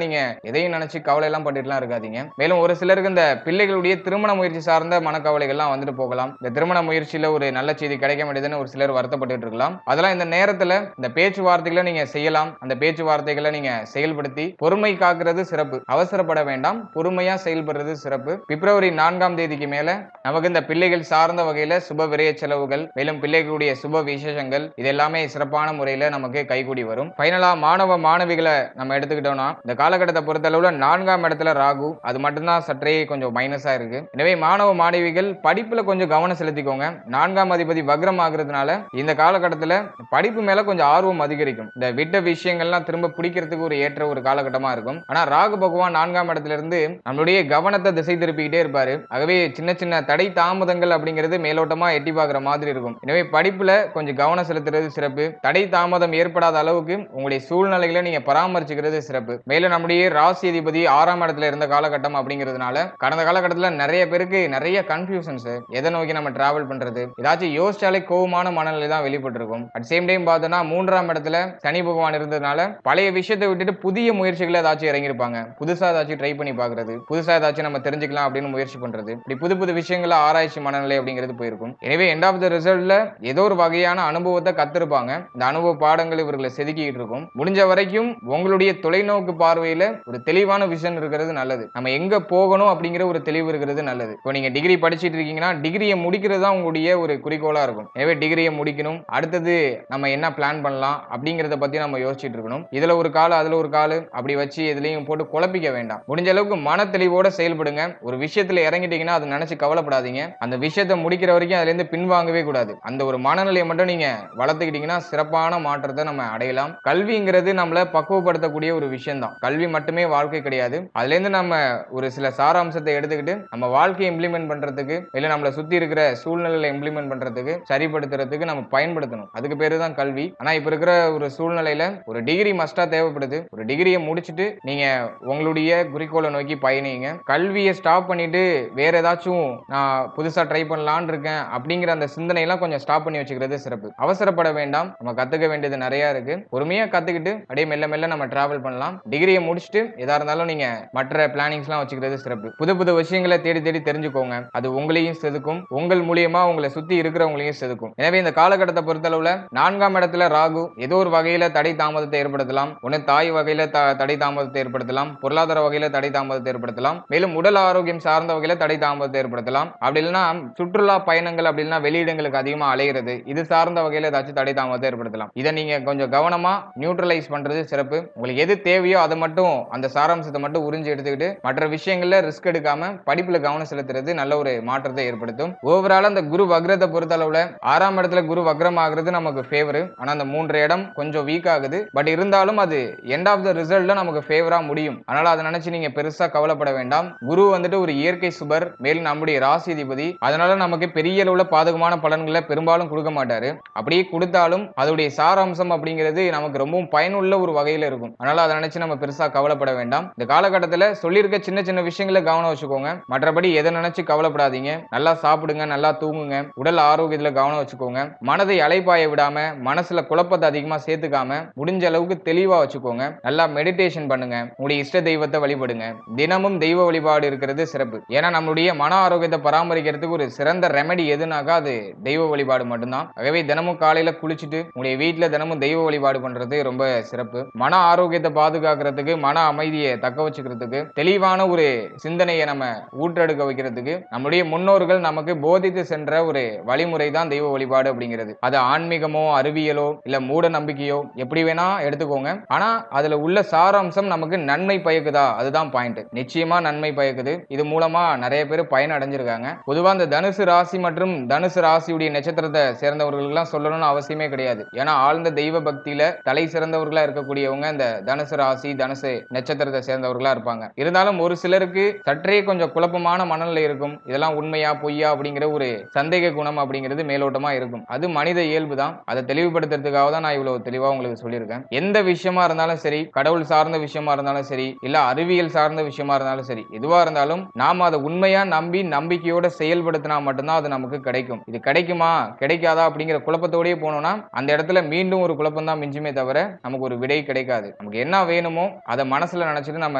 S1: நீங்க எதையும் நினைச்சு கவலை எல்லாம் பண்ணிட்டுலாம் இருக்காதீங்க. மேலும் ஒரு சிலருக்கு இந்த பிள்ளைகளுடைய திருமண முயற்சி சார்ந்த மனக்கவலைகள்லாம் வந்துட்டு போகலாம். இந்த திருமண முயற்சியில ஒரு நல்ல செய்தி கிடைக்க வேண்டியதுன்னு ஒரு சிலர் வருத்தப்பட்டு இருக்கலாம். அதெல்லாம் இந்த நேரத்துல இந்த பேச்சுவார்த்தைகளை நீங்க செய்யலாம். அந்த பேச்சுவார்த்தைகளை நீங்க செயல்படுத்தி பொறுமை காக்கிறது சிறப்பு. அவசரப்பட வேண்டாம், பொறுமையா செயல்படுறது சிறப்பு. பிப்ரவரி 4ஆம் தேதிக்கு மேல நமக்கு இந்த பிள்ளைகள் சார்ந்த வகையில சுப விரய செலவுகள், மேலும் பிள்ளைகளுடைய சுப விசேஷங்கள் இது எல்லாமே சிறப்பான முறையில நமக்கு கைகூடி வரும். ஃபைனலா மாணவ மாணவிகளை நம்ம எடுத்துக்கிட்டோம்னா இந்த காலகட்டத்தை பொறுத்த அளவுல 4ஆம் இடத்துல ராகு, அது மட்டும்தான் சற்றே கொஞ்சம் மைனஸா இருக்கு. எனவே மாணவ மாணவிகள் படிப்புல கொஞ்சம் கவனம் செலுத்திக்கோங்க. 4ஆம் அதிபதி வக்ரம் ஆகுறதுனால இந்த காலகட்டத்துல படிப்பு மேல கொஞ்சம் ஆர்வம் அதிகரிக்கும். இந்த விட்ட விஷயங்கள்லாம் திரும்ப பிடிக்கிறதுக்கு ஒரு ஏற்ற ஒரு காலகட்டமா இருக்கும். ஆனா ராகு பகவான் 4ஆம் இடத்துல இருந்து நம்மளுடைய கவனத்தை திசை திருப்பிக்கிட்டே இருப்பாரு. ஆகவே சின்ன சின்ன தடை தாமதங்கள் அப்படிங்கிறது மேலோட்டமா எட்டி பார்க்குற மாதிரி இருக்கும். எனவே படிப்புல கொஞ்சம் கவனம் செலுத்துறது சிறப்பு. தடை தாமதம் ஏற்படாத அளவுக்கு உங்களுடைய சூழ்நிலைகளை நீங்க பராமரிச்சுக்கிறது சிறப்பு. மேலும் நம்முடைய ராசி அதிபதி 6ஆம் இடத்துல இருந்த காலகட்டம் அப்படிங்கிறதுனால கடந்த காலகட்டத்தில் நிறைய பேருக்கு நிறைய கன்ஃபியூஷன்ஸ், எதை நோக்கி நம்ம டிராவல் பண்றது, ஏதாச்சும் யோசிச்சாலே கோபமான மனநிலை தான் வெளிப்பட்டு இருக்கும். அட் சேம் டைம் பார்த்தோம்னா 3ஆம் இடத்துல சனி பகவான் இருந்ததுனால பழைய விஷயத்தை விட்டுட்டு புதிய முயற்சிகளை ஏதாச்சும் இறங்கியிருப்பாங்க. புதுசா ஏதாச்சும் ட்ரை பண்ணி பாக்குறது, புதுசா ஏதாச்சும் நம்ம தெரிஞ்சுக்கலாம் அப்படின்னு முயற்சி பண்றது, இப்படி புது புது விஷயங்களை ஆராய்ச்சி மனநிலை அப்படிங்கிறது போயிருக்கும். எனவே எண்ட் ஆஃப் த ரிசல்ட்ல ஏதோ ஒரு வகையான அனுபவத்தை கத்திருப்பாங்க. இந்த அனுபவ பாடங்கள் இவர்களை செதுக்கிட்டு இருக்கும். முடிஞ்ச வரைக்கும் உங்களுடைய தொலைநோக்கு பார்வையில ஒரு தெளிவான விஷன் இருக்கிறது நல்லது. நம்ம எங்க போகணும் அப்படிங்கிற ஒரு தெளிவு இருக்கிறது நல்லது. இப்போ நீங்க டிகிரி படிச்சிட்டு இருக்கீங்கன்னா டிகிரியை முடிக்கிறது தான் உங்களுடைய ஒரு குறிக்கோளா இருக்கும். எனவே டிகிரியை முடிக்கணும், அடுத்தது நம்ம என்ன பிளான் பண்ணலாம் அப்படிங்கறத பத்தி நம்ம யோசிச்சுட்டு இருக்கணும். இதுல ஒரு கால் அதுல ஒரு கால் அப்படி வச்சு எதுலையும் போட்டு குழப்பிக்க வேண்டாம். முடிஞ்ச அளவுக்கு மன தெளிவோட செயல்படுங்க. ஒரு விஷயத்துல இறங்கிட்டீங்கன்னா அதை நினைச்சு கவலைப்படாதீங்க. அந்த விஷயத்தை முடிக்கிற வரைக்கும் அதுல இருந்து பின்வாங்கவே கூடாது. அந்த ஒரு மனநிலையை மட்டும் நீங்க வளர்த்துக்கிட்டீங்கன்னா சிறப்பான மாற்றத்தை நம்ம அடையலாம். கல்விங்கிறது நம்மள பக்குவப்படுத்தக்கூடிய ஒரு விஷயம் தான். கல்வி மட்டுமே வாழ்க்கை கிடையாது. அதுல இருந்து நம்ம ஒரு சில சாராம்சத்தை எடுத்துக்கிட்டு நம்ம வாழ்க்கையை இம்ப்ளிமெண்ட் பண்றதுக்கு, இல்ல நம்மளை சுத்தி இருக்கிற சூழ்நிலைகளை இம்ப்ளிமெண்ட் பண்றதுக்கு, சரிப்படுத்துறதுக்கு நம்ம பயன்படுத்தணும். அதுக்கு பேரு தான் கல்வி. ஆனா இப்ப இருக்கிற ஒரு சூழ்நிலையில ஒரு டிகிரி மஸ்டா தேவைப்படுது. ஒரு டிகிரியை முடிச்சுட்டு நீங்க உங்களுடைய குறிக்கோளை நோக்கி பயணிங்க. கல்வியை ஸ்டாப் பண்ணிட்டு வேற ஏதாச்சும் நான் புதுசா ட்ரை பண்ணலான் இருக்கேன் அப்படிங்கிற அந்த சிந்தனை எல்லாம் கொஞ்சம் ஸ்டாப் பண்ணி வச்சுக்கிறது சிறப்பு. அவசரப்பட வேண்டாம். நம்ம கத்துக்க வேண்டியது நிறைய இருக்கு. பொறுமையா கத்துக்கிட்டு அப்படியே மெல்ல மெல்ல நம்ம டிராவல் பண்ணலாம். டிகிரியை முடிச்சுட்டு எதா இருந்தாலும் நீங்க மற்ற பிளானிங்ஸ் எல்லாம் வச்சுக்கிறது சிறப்பு. புது புது விஷயங்களை தேடி தேடி தெரிஞ்சுக்கோங்க. அது உங்களையும் செதுக்கும், உங்கள் மூலியமா உங்களை சுத்தி இருக்கிறவங்களையும் செதுக்கும். எனவே இந்த காலகட்டத்தை பொறுத்தளவுல 4ஆம் இடத்துல ராகு ஏதோ ஒரு வகையில தடை தாமதத்தை ஏற்படுத்தலாம். ஒன்னு தாய் வகையில தடை தாமதத்தை ஏற்படுத்தலாம், பொருளாதார வகையில தடை தாமதத்தை ஏற்படுத்தலாம், மேலும் உடல் ஆரோக்கியம் சார்ந்த வகையில தடை தாமதத்தை ஏற்படுத்தலாம். அப்படி இல்லைன்னா சுற்றுலா பயணங்கள் அப்படின்னா வெளியிடங்களுக்கு அதிகமா அலைகிறது, இது சார்ந்த வகையில ஏதாச்சும் தடை தாமதத்தை ஏற்படுத்தலாம். இதை நீங்க கொஞ்சம் கவனமா நியூட்ரலைஸ் பண்றது சிறப்பு. உங்களுக்கு எது தேவையோ அதை மட்டும், அந்த சாராம்சத்தை மட்டும் உறிஞ்சி எடுத்துக்கிட்டு மற்ற விஷயங்கள்ல ரிஸ்க் எடுக்காம படிப்புல கவனம் செலுத்துறது நல்ல ஒரு மாற்றத்தை ஏற்படுத்தும். ஏற்படுத்தும். ஓவரால் அந்த குரு வக்ரத்தை பொறுத்தளவுல 6ஆம் இடத்துல குரு வக்ரம் ஆகுறது நமக்கு ஃபேவர். ஆனா அந்த 3 இடம் கொஞ்சம் வீக் ஆகுது. பட் இருந்தாலும் அது எண்ட் ஆஃப் த ரிசல்ட்ல நமக்கு ஃபேவரா முடியும். அதனால அதை நினைச்சு நீங்க பெருசா கவலைப்பட வேண்டாம். குரு வந்துட்டு ஒரு இயற்கை சுபர், மேலும் நம்முடைய ராசிதிபதி. அதனால நமக்கு பெரிய அளவுல பாதகமான பலன்களை பெரும்பாலும் கொடுக்க மாட்டாரு. அப்படியே கொடுத்தாலும் அதோடைய சாராம்சம் அப்படிங்கிறது நமக்கு ரொம்பவும் பயனுள்ள ஒரு வகையில இருக்கும். அதனால அதை நினைச்சு நம்ம பெருசா கவலைப்பட வேண்டாம். இந்த காலகட்டத்தில் சொல்லியிருக்க சின்ன சின்ன விஷயங்களை கவனம் வச்சுக்கோங்க. மற்றபடி எதை நினைச்சு கவலைப்படாதீங்க. நல்லா சாப்பிடுங்க, நல்லா தூங்குங்க, உடல் ஆரோக்கியத்துல கவனம் வச்சுக்கோங்க. மனதை அலைப்பாய விடாம, மனசுல குழப்பத்தை அதிகமா சேர்த்துக்காம முடிஞ்ச அளவுக்கு தெளிவா வச்சுக்கோங்க. நல்லா மெடிடேஷன் பண்ணுங்க. உங்களுடைய இஷ்ட தெய்வத்தை வழிபடுங்க. தினமும் தெய்வ வழிபாடு இருக்கிறது சிறப்பு. ஏன்னா நம்மளுடைய மன ஆரோக்கியத்தை பராமரிக்கிறதுக்கு ஒரு சிறந்த ரெமெடி எதுனாக்கா அது தெய்வ வழிபாடு மட்டும்தான். ஆகவே தினமும் காலையில குளிச்சுட்டு உங்களுடைய வீட்டுல தினமும் தெய்வ வழிபாடு பண்றது ரொம்ப சிறப்பு. மன ஆரோக்கியத்தை பாதுகாக்கிறதுக்கு, மன அமைதியை தக்க வச்சுக்கிறதுக்கு, தெளிவான ஒரு சிந்தனையை நம்ம ஊற்றெடுக்க வைக்கிறதுக்கு நம்முடைய முன்னோர்கள் நமக்கு போதித்து சென்ற ஒரு வழிமுறை தான் தெய்வ வழிபாடு அப்படிங்கிறது. அது ஆன்மீகமோ, அறிவியலோ, இல்ல மூட நம்பிக்கையோ எப்படி வேணா எடுத்துக்கோங்க. ஆனா அதுல உள்ள சாராம்சம் நமக்கு நன்மை பயக்குதா, அதுதான் பாயிண்ட். நிச்சயமா நன்மை பயக்குது. இது மூலமா நிறைய பேர் பயன் அடைஞ்சிருக்காங்க. பொதுவா இந்த தனுசு ராசி மற்றும் தனுசு ராசியுடைய நட்சத்திரத்தை சேர்ந்தவர்களுக்கு சொல்லணும்னு அவசியமே கிடையாது. ஏன்னா ஆழ்ந்த தெய்வ பக்தியில தலை சிறந்தவர்களா இருக்கக்கூடியவங்க இந்த தனுசு ராசி, தனுசு நட்சத்திரத்தை சேர்ந்தவர்களா இருப்பாங்க. இருந்தாலும் ஒரு சிலருக்கு சற்றே கொஞ்சம் குழப்பமான மனநிலை இருக்கும். இதெல்லாம் உண்மையா பொய்யா அப்படிங்கிற ஒரு சந்தேக குணம் அப்படிங்கிறது மேலோட்டமா இருக்கும். அது மனித இயல்பு தான். அதை தெளிவுபடுத்துறதுக்காக தான் நான் இவ்வளவு தெளிவா உங்களுக்கு சொல்லியிருக்கேன். எந்த விஷயமா இருந்தாலும் சரி, கடவுள் சார்ந்த விஷயமா இருந்தாலும் சரி, இல்ல அறிவியல் சார்ந்த விஷயமா இருந்தாலும் சரி, எதுவா இருந்தாலும் நாம அதை உண்மையா நம்பி நம்பிக்கையோட செயல்படுத்தினா மட்டும்தான் அது நமக்கு கிடைக்கும். இது கிடைக்குமா கிடைக்காதா அப்படிங்கிற குழப்பத்தோடயே போனோம்னா அந்த இடத்துல மீண்டும் ஒரு குழப்பம் தான் மிஞ்சுமே தவிர நமக்கு ஒரு விடை கிடைக்காது. நமக்கு என்ன வேணுமோ அதை மனசுல நினைச்சிட்டு நம்ம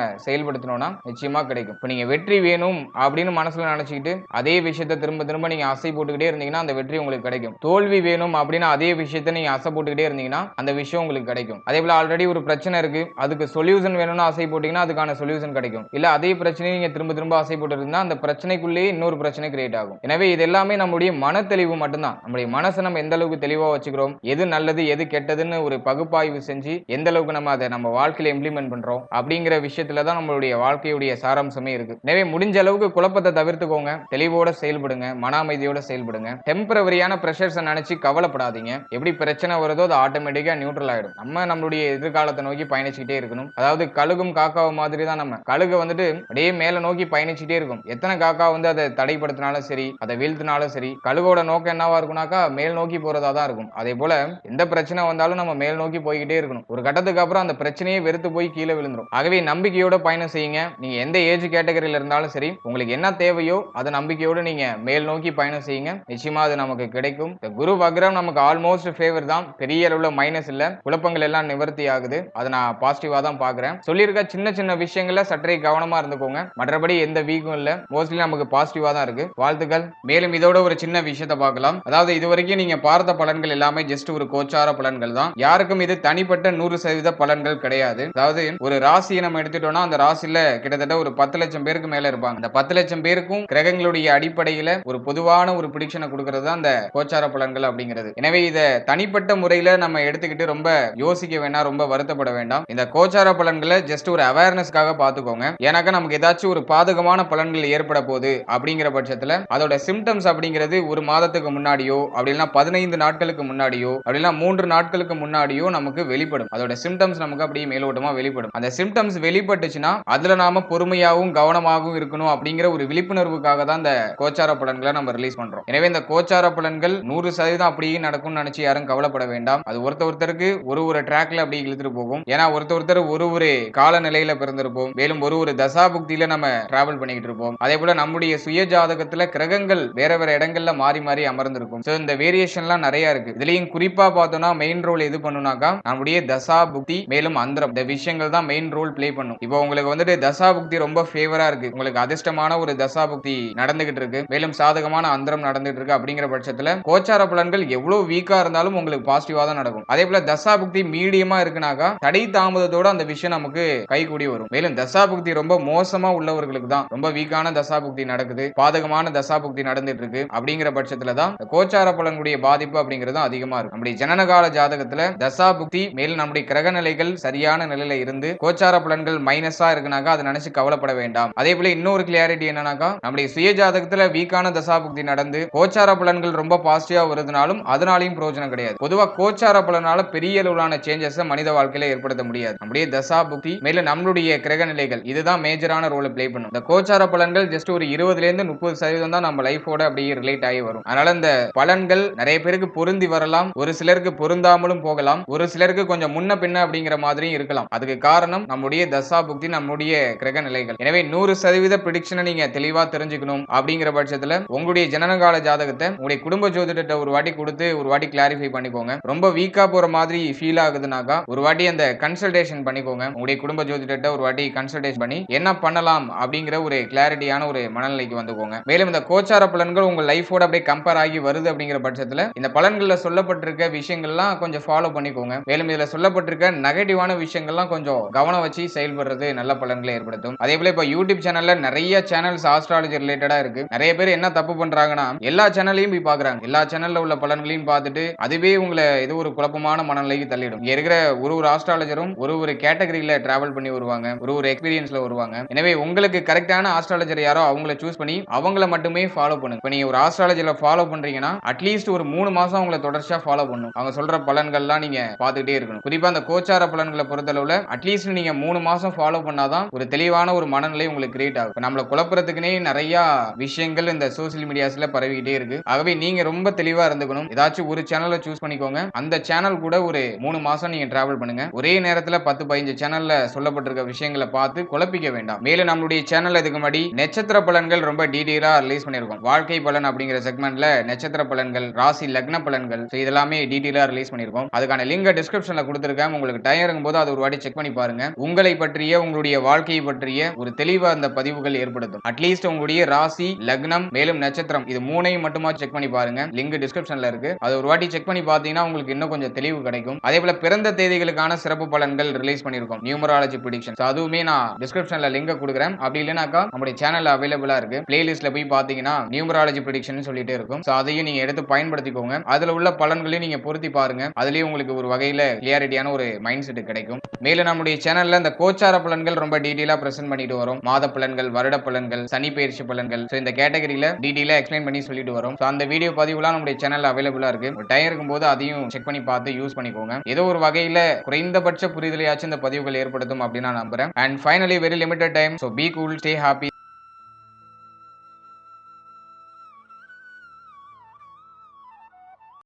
S1: செயல்படுத்தணும்னா நிச்சயமா கிடைக்கும். இப்ப நீங்க வெற்றி வேணும் அப்படின்னு மனசுல நினைச்சுக்கிட்டு அதே விஷயத்தை திரும்ப திரும்ப நீங்க ஆசை போட்டுக்கிட்டே இருந்தீங்கன்னா அந்த வெற்றி உங்களுக்கு கிடைக்கும். தோல்வி வேணும் அப்படின்னு அதே விஷயத்தை நீங்க ஆசை போட்டுக்கிட்டே இருந்தீங்கன்னா அந்த விஷயம் உங்களுக்கு கிடைக்கும். அதே போல ஆல்ரெடி ஒரு பிரச்சனை இருக்கு, அதுக்கு சொல்யூஷன் வேணும்னு ஆசை போட்டீங்கன்னா அதுக்கான சொல்யூஷன் கிடைக்கும். இல்ல அதே பிரச்சனையை நீங்க திரும்ப திரும்ப ஆசை போட்டு இருந்தா அந்த பிரச்சனைக்குள்ளேயே இன்னொரு பிரச்சனை கிரியேட் ஆகும். எனவே இது எல்லாமே நம்முடைய மன தெளிவு மட்டும்தான். நம்முடைய மனசை நம்ம எந்த அளவுக்கு தெளிவா வச்சுக்கிறோம், எது நல்லது எது கெட்டதுன்னு ஒரு பகுப்பாய்வு செஞ்சு எந்த அளவுக்கு நம்ம அதை நம்ம வாழ்க்கையில இம்ப்ளிமெண்ட் பண்றோம் அப்படிங்கிற விஷயத்துல தான் நம்மளுடைய வாழ்க்கையுடைய சாராம்சமே இருக்கு. எனவே முடிஞ்ச அளவுக்கு குழப்பத்தை தவிர்த்துக்கோங்க, தெளிவோட செயல்படுங்க, மன அமைதியோட செயல்படுங்க. டெம்பரவரியான பிரஷர்ஸ் நினைச்சு கவலைப்படாதீங்க. எப்படி பிரச்சனை வருதோ அது ஆட்டோமேட்டிக்கா நியூட்ரல் ஆயிடும். நம்ம நம்மளுடைய எதிர்காலத்தை நோக்கி பயணிச்சுட்டே இருக்கணும். அதாவது கழுகும் காக்காவும் மாதிரி தான். நம்ம கழுகு வந்துட்டு அப்படியே மேல நோக்கி பயணிச்சுட்டே இருக்கும். எத்தனை காக்கா வந்து அதை தடைப்படுத்தினாலும் சரி, அதை வீழ்த்தினாலும் சரி, கழுகோட நோக்கம் என்னவா இருக்கும்னாக்கா மேல் நோக்கி போறதா தான் இருக்கும். அதே போல எந்த பிரச்சனை வந்தாலும் நம்ம மேல் நோக்கி போய்கிட்டே இருக்கணும். ஒரு கட்டத்துக்கு அப்புறம் அந்த பிரச்சனையே வெறுத்து போய் கீழே விழுந்துரும். ஆகவே நம்பிக்கையோட பயணம் செய்யுங்க. நீங்க எந்த ஏஜ் கேட்டகரியில இருந்தாலும் சரி, உங்களுக்கு என்ன தேவையோ அதை நம்பிக்கையோட நீங்க மேல் நோக்கி பயணம் செய்யுங்க. நிச்சயமா அது நமக்கு கிடைக்கும். இந்த குரு வக்ரம் நமக்கு ஆல்மோஸ்ட் ஃபேவர் தான். பெரிய அளவுல மைனஸ் இல்ல. குழப்பங்கள் எல்லாம் நிவர்த்தி ஆகுது. அதை நான் பாசிட்டிவா தான் பாக்குறேன். சொல்லியிருக்க சின்ன சின்ன விஷயங்கள்ல சற்றே கவனமா இருந்துக்கோங்க. மற்றபடி எந்த வீக்கும் இல்ல. மோஸ்ட்லி நமக்கு பாசிட்டிவா தான் இருக்கு. வாழ்த்துக்கள். மேலும் இதோட ஒரு சின்ன விஷயத்தை பார்க்கலாம். அதாவது இதுவரைக்கும் நீங்க பார்த்த பலன்கள் எல்லாமே ஜஸ்ட் ஒரு கோச்சார பலன்கள் தான். யாருக்கும் இது தனிப்பட்ட 100% பலன்கள் கிடையாது. அதாவது ஒரு ராசியை நம்ம எடுத்துட்டோம்னா அந்த ராசியில கிட்டத்தட்ட ஒரு 10 லட்சம் பேருக்கு மேல இருப்பாங்க. அந்த 10 லட்சம் பேருக்கும் கிரகங்களுடைய அடிப்படையில ஒரு பொதுவான ஒரு பிடிக்ஷனை கொடுக்கிறது தான் அந்த கோச்சார பலன்கள் அப்படிங்கிறது. எனவே இதை தனிப்பட்ட முறையில நம்ம எடுத்துக்கிட்டு ரொம்ப யோசிக்க வேண்டாம், ரொம்ப வருத்தப்பட வேண்டாம். இந்த கோச்சார பலன்களை ஜஸ்ட் ஒரு அவேர்னஸ்க்காக பார்த்துக்கோங்க. ஏன்னாக்கா நமக்கு ஏதாச்சும் ஒரு பாதகமான பலன்கள் ஏற்பட போகுது அப்படிங்கிற பட்சத்துல அதோட சிம்டம்ஸ் அப்படிங்கிறது ஒரு மாதத்துக்கு முன்னாடியோ அப்படின்னா 15 நாட்களுக்கு முன்னாடியோ அப்படின்னா 3 நாட்களுக்கு முன்னாடியோ நமக்கு வெளிப்படும். அதோட சிம்டம்ஸ் நமக்கு அப்படியே மேலோட்டமா வெளிப்படும். அந்த சிம்டம்ஸ் வெளிப்பட்டுச்சுன்னா அதுல நாம பொறுமையாகவும் கவனமாகவும் இருக்கணும் அப்படிங்கிற ஒரு விழிப்புணர்வுக்காக தான் இந்த கோச்சார பலன்களை நம்ம ரிலீஸ் பண்றோம். எனவே இந்த கோச்சார பலன்கள் 100% அப்படியே நடக்கும்னு நினைச்சு யாரும் கவலைப்பட வேண்டாம். அது ஒருத்தருக்கு ஒரு ட்ராக்ல அப்படி இழுத்துட்டு போகும். ஏன்னா ஒருத்தர் ஒரு காலநிலையில பிறந்திருப்போம். மேலும் ஒரு தசாபுக்தியில நம்ம டிராவல் பண்ணிக்கிட்டு இருப்போம். அதே போல நம்முடைய சுய ஜாதகத்துல கிரகங்கள் வேற வேற இடங்கள்ல மாறி மாறி அமர்ந்திருக்கும். இந்த வேரியேஷன்லாம் நிறைய இருக்கு. இதுலயும் குறிப்பா பார்த்தோம்னா மெயின் ரோல் எது பண்ணுனாக்கா நம்முடைய தசாபுக்தி மேலும் அந்தரம் இந்த விஷயங்கள் தான் மெயின் ரோல் பிளே பண்ணும். இப்போ உங்களுக்கு வந்துட்டு தசாபுக்தி ரொம்ப ஃபேவரா இருக்கு, உங்களுக்கு அதிர்ஷ்டமான ஒரு தசாபுக்தி நடந்துகிட்டு இருக்கு, மேலும் சாதகமான அந்தரம் நடந்துட்டு இருக்கு அப்படிங்கிற பட்சத்துல கோச்சார பலன்கள் எவ்வளவு வீக்கா இருந்தாலும் உங்களுக்கு பாசிட்டிவா தான் நடக்கும். அதே போல தசாபுக்தி மீடியமா இருக்குனாக்கா தடை தாமதத்தோட அந்த விஷயம் நமக்கு கைகூடி வரும். மேலும் தசாபுக்தி ரொம்ப மோசமா உள்ளவர்களுக்கு தான் ரொம்ப வீக்கான தசாபுக்தி நடக்குது, பாதகமான தசாபுக்தி நடந்துட்டு இருக்கு அப்படிங்கிற பட்சத்துல தான் கோச்சார பலன்களுடைய பாதிப்பு அப்படிங்கிறது அதிகமா இருக்கும். நம்முடைய ஜனனகால ஜாதகத்துல தசாபுக்தி மேலும் நம்முடைய கிரக நிலைகள் சரியான நிலையில இருந்து கோச்சார பலன்கள் மைனஸா இருக்குனாக்கா அதை நினைச்சு கவலைப்பட வேண்டாம். அதே போல இன்னொரு கிளியாரிட்டி என்னன்னாக்கா நம்முடைய சுய ஜாதகத்துல வீக்கான தசாபுக்தி நடந்து கோச்சார பலன்கள் ரொம்ப பாசிட்டிவா வருதுனாலும் அதனாலையும் பிரயோஜனம் கிடையாது. பொதுவா கோச்சார பலனால பெரிய அளவிலான சேஞ்சஸ் மனித வாழ்க்கையில ஏற்படுத்த முடியாது. நம்முடைய தசாபுக்தி மேல நம்மளுடைய கிரக நிலைகள் இதுதான் மேஜரான ரோல் பிளே பண்ணும். இந்த கோச்சார பலன்கள் ஜஸ்ட் ஒரு 20ல இருந்து 30% தான் நம்ம லைஃபோட அப்படியே ரிலேட் ஆகி வரும். அதனால இந்த பலன்கள் நிறைய பேருக்கு பொருந்தி வரலாம், ஒரு சிலருக்கு பொருந்தாமலும் போகலாம், ஒரு சிலருக்கு கொஞ்சம் முன்ன பின்ன அப்படிங்கிற மாதிரியும் இருக்கலாம். அதுக்கு காரணம் நம்முடைய தசாபுக்தி, நம்முடைய கிரக நிலைகள். எனவே 100% பிரிடிக்ஷனை நீங்க தெளிவா தெரிஞ்சுக்கணும் அப்படிங்கிற பட்சத்துல உங்களுடைய ஜனனகால ஜாதகத்தை உங்களுடைய குடும்ப ஜோதிடத்தை ஒரு வாட்டி கொடுத்து ஒரு வாட்டி கிளாரிஃபை பண்ணிக்கோங்க. ரொம்ப வீக்கா போற மாதிரி ஃபீல் ஆகுதுனாக்கா ஒரு வாட்டி அந்த கன்சல்டேஷன் பண்ணிக்கோங்க. உங்களுடைய குடும்ப ஜோதிடத்தை ஒரு வாட்டி கன்சல்டேஷன் பண்ணி என்ன பண்ணலாம் அப்படிங்கிற ஒரு கிளாரிட்டியான ஒரு மனநிலைக்கு வந்துக்கோங்க. மேலும் இந்த கோச்சார பலன்கள் உங்க லைஃபோட அப்படியே கம்பேர் ஆகி வருது அப்படிங்கிற பட்சத்துல இந்த பலன்கள்ல சொல்லப்பட்டிருக்க விஷயங்கள்லாம் கொஞ்சம் ஃபாலோ பண்ணிக்கோங்க. மேலும் இதுல சொல்லப்பட்டிருக்க நெகட்டிவான விஷயங்கள்லாம் கொஞ்சம் கவனம் வச்சு செயல்படுறது நல்ல பலன்களை ஏற்படுத்தும். அதே போல இப்ப யூடியூப் சேனல்ல நிறைய சேனல்ஸ் ஆஸ்ட்ராலஜி ரிலேட்டடா இருக்கு. நிறைய பேர் என்ன தப்பு பண்றாங்கன்னா எல்லா சேனல்லையும் போய் பாக்குறாங்க. எல்லா சேனல்ல உள்ள பலன்களையும் பார்த்துட்டு அதுவே உங்களை ஏதோ ஒரு குழப்பமான மனநிலைக்கு தள்ளிடும். இங்க இருக்கிற ஒரு ஆஸ்ட்ராலஜரும் ஒரு கேட்டகரியில டிராவல் பண்ணி வருவாங்க, ஒரு எக்ஸ்பீரியன்ஸ்ல வருவாங்க. எனவே உங்களுக்கு கரெக்டான ஆஸ்ட்ராலஜர் யாரோ அவங்கள சூஸ் பண்ணி அவங்கள மட்டுமே ஃபாலோ பண்ணுங்க. இப்ப நீங்க ஒரு ஆஸ்ட்ராலஜில ஃபாலோ பண்றீங்கன்னா அட்லீஸ்ட் ஒரு 3 மாசம் அவங்கள தொடர்ச்சியா ஃபாலோ பண்ணணும். அவங்க சொல்ற பலன்கள்லாம் நீங்க பார்த்துட்டே இருக்கணும். குறிப்பா அந்த கோச்சார பலன்களை பொறுத்தளவுல அட்லீஸ்ட் நீங்க 3 மாசம் ஃபாலோ பண்ணாதான் ஒரு தெளிவான ஒரு மனநிலை உங்களுக்கு கிரியேட் ஆகும். நம்மள குழப்பறதுக்குனே நிறைய விஷயங்கள் இந்த சோசியல் மீடியாஸ்ல பரவிக்கிட்டே இருக்கு. ஆகவே நீங்க ரொம்ப தெளிவா இருந்துக்கணும். ஏதாச்சும் ஒரு சேனலை சூஸ் பண்ணிக்கோங்க. அந்த சேனல் கூட ஒரு 3 மாசம் நீங்க டிராவல் பண்ணுங்க. ஒரே நேரத்துல 10-15 சேனல்ல சொல்லப்பட்டிருக்க விஷயங்களை பார்த்து குழப்பிக்க வேண்டாம். மேலும் நம்மளுடைய சேனல் இதுக்கு முன்னாடி நட்சத்திர பலன்கள் ரொம்ப டீடைலா ரிலீஸ் பண்ணிருக்கோம். வாழ்க்கை பலன் அப்படிங்கிற செக்மெண்ட்ல நட்சத்திர பலன்கள், ராசி லக்ன பலன்கள் இதெல்லாமே டீடைலா ரிலீஸ் பண்ணிருக்கோம். அதுக்கான லிங்க் டிஸ்கிரிப்ஷன்ல கொடுத்திருக்கேன். உங்களுக்கு டைம் இருக்கும்போது அது ஒரு வாட்டி செக் பண்ணி பாருங்க. உங்களை பற்றிய உங்களுடைய வாழ்க்கையை பற்றிய ஒரு தெளிவா அந்த பதிவுகள் ஏற்படுத்தும். அட்லீஸ்ட் உங்களுடைய ராசி லக்னம் மேலும் நட்சத்திரம் இது மூணையும் மட்டுமா செக் பண்ணி பாருங்க. லிங்க் டிஸ்கிரிப்ஷன்ல இருக்கு. அது ஒரு வாட்டி செக் பண்ணி பார்த்தீங்கன்னா உங்களுக்கு இன்னும் கொஞ்சம் தெளிவு கிடைக்கும். அதே போல பிறந்த தேதிகளுக்கான சிறப்பு பலன்கள் ரிலீஸ் பண்ணிருக்கோம். நியூமராலஜி பிரெடிக்ஷன் அதுவுமே நான் டிஸ்கிரிப்ஷன்ல லிங்க் கொடுக்குறேன். அப்படி இல்லைனாக்கா நம்முடைய சேனல்ல அவைலபிளா இருக்கு. பிளேலிஸ்ட்ல போய் பாத்தீங்கன்னா நியூமராலஜி பிரெடிக்ஷன் சொல்லிட்டே இருக்கும். அதையும் நீங்க எடுத்து பயன்படுத்திக்கோங்க. அதுல உள்ள பலன்களையும் நீங்க பொருத்தி பாருங்க. அதுலயும் உங்களுக்கு ஒரு வகையில கிளியாரிட்டியான ஒரு மைண்ட் செட் கிடைக்கும். மேலும் நம்முடைய சேனல்ல இந்த கோச்சார பலன்கள் ரொம்ப டீடைலா பிரசன்ட் பண்ணிட்டு வரும். மாத பலன்கள், வருட பலன்கள், சனி பயிற்சி பலன்கள் இந்த கேட்டகரியில டீடைலா எக்ஸ்பிளைன் பண்ணி சொல்லிட்டு வரும். அந்த வீடியோ பதிவுலாம் நம்முடைய சேனல்ல அவைலபிளா இருக்கு. டைம் இருக்கும்போது அதையும் செக் பண்ணி பார்த்து யூஸ் பண்ணிக்கோங்க. ஏதோ ஒரு வகையில குறைந்தபட்ச புரிதலையாச்சும் இந்த பதிவுகள் ஏற்படுத்தும் அப்படின்னு நான் நம்புறேன். And finally very limited time. So be cool, stay happy.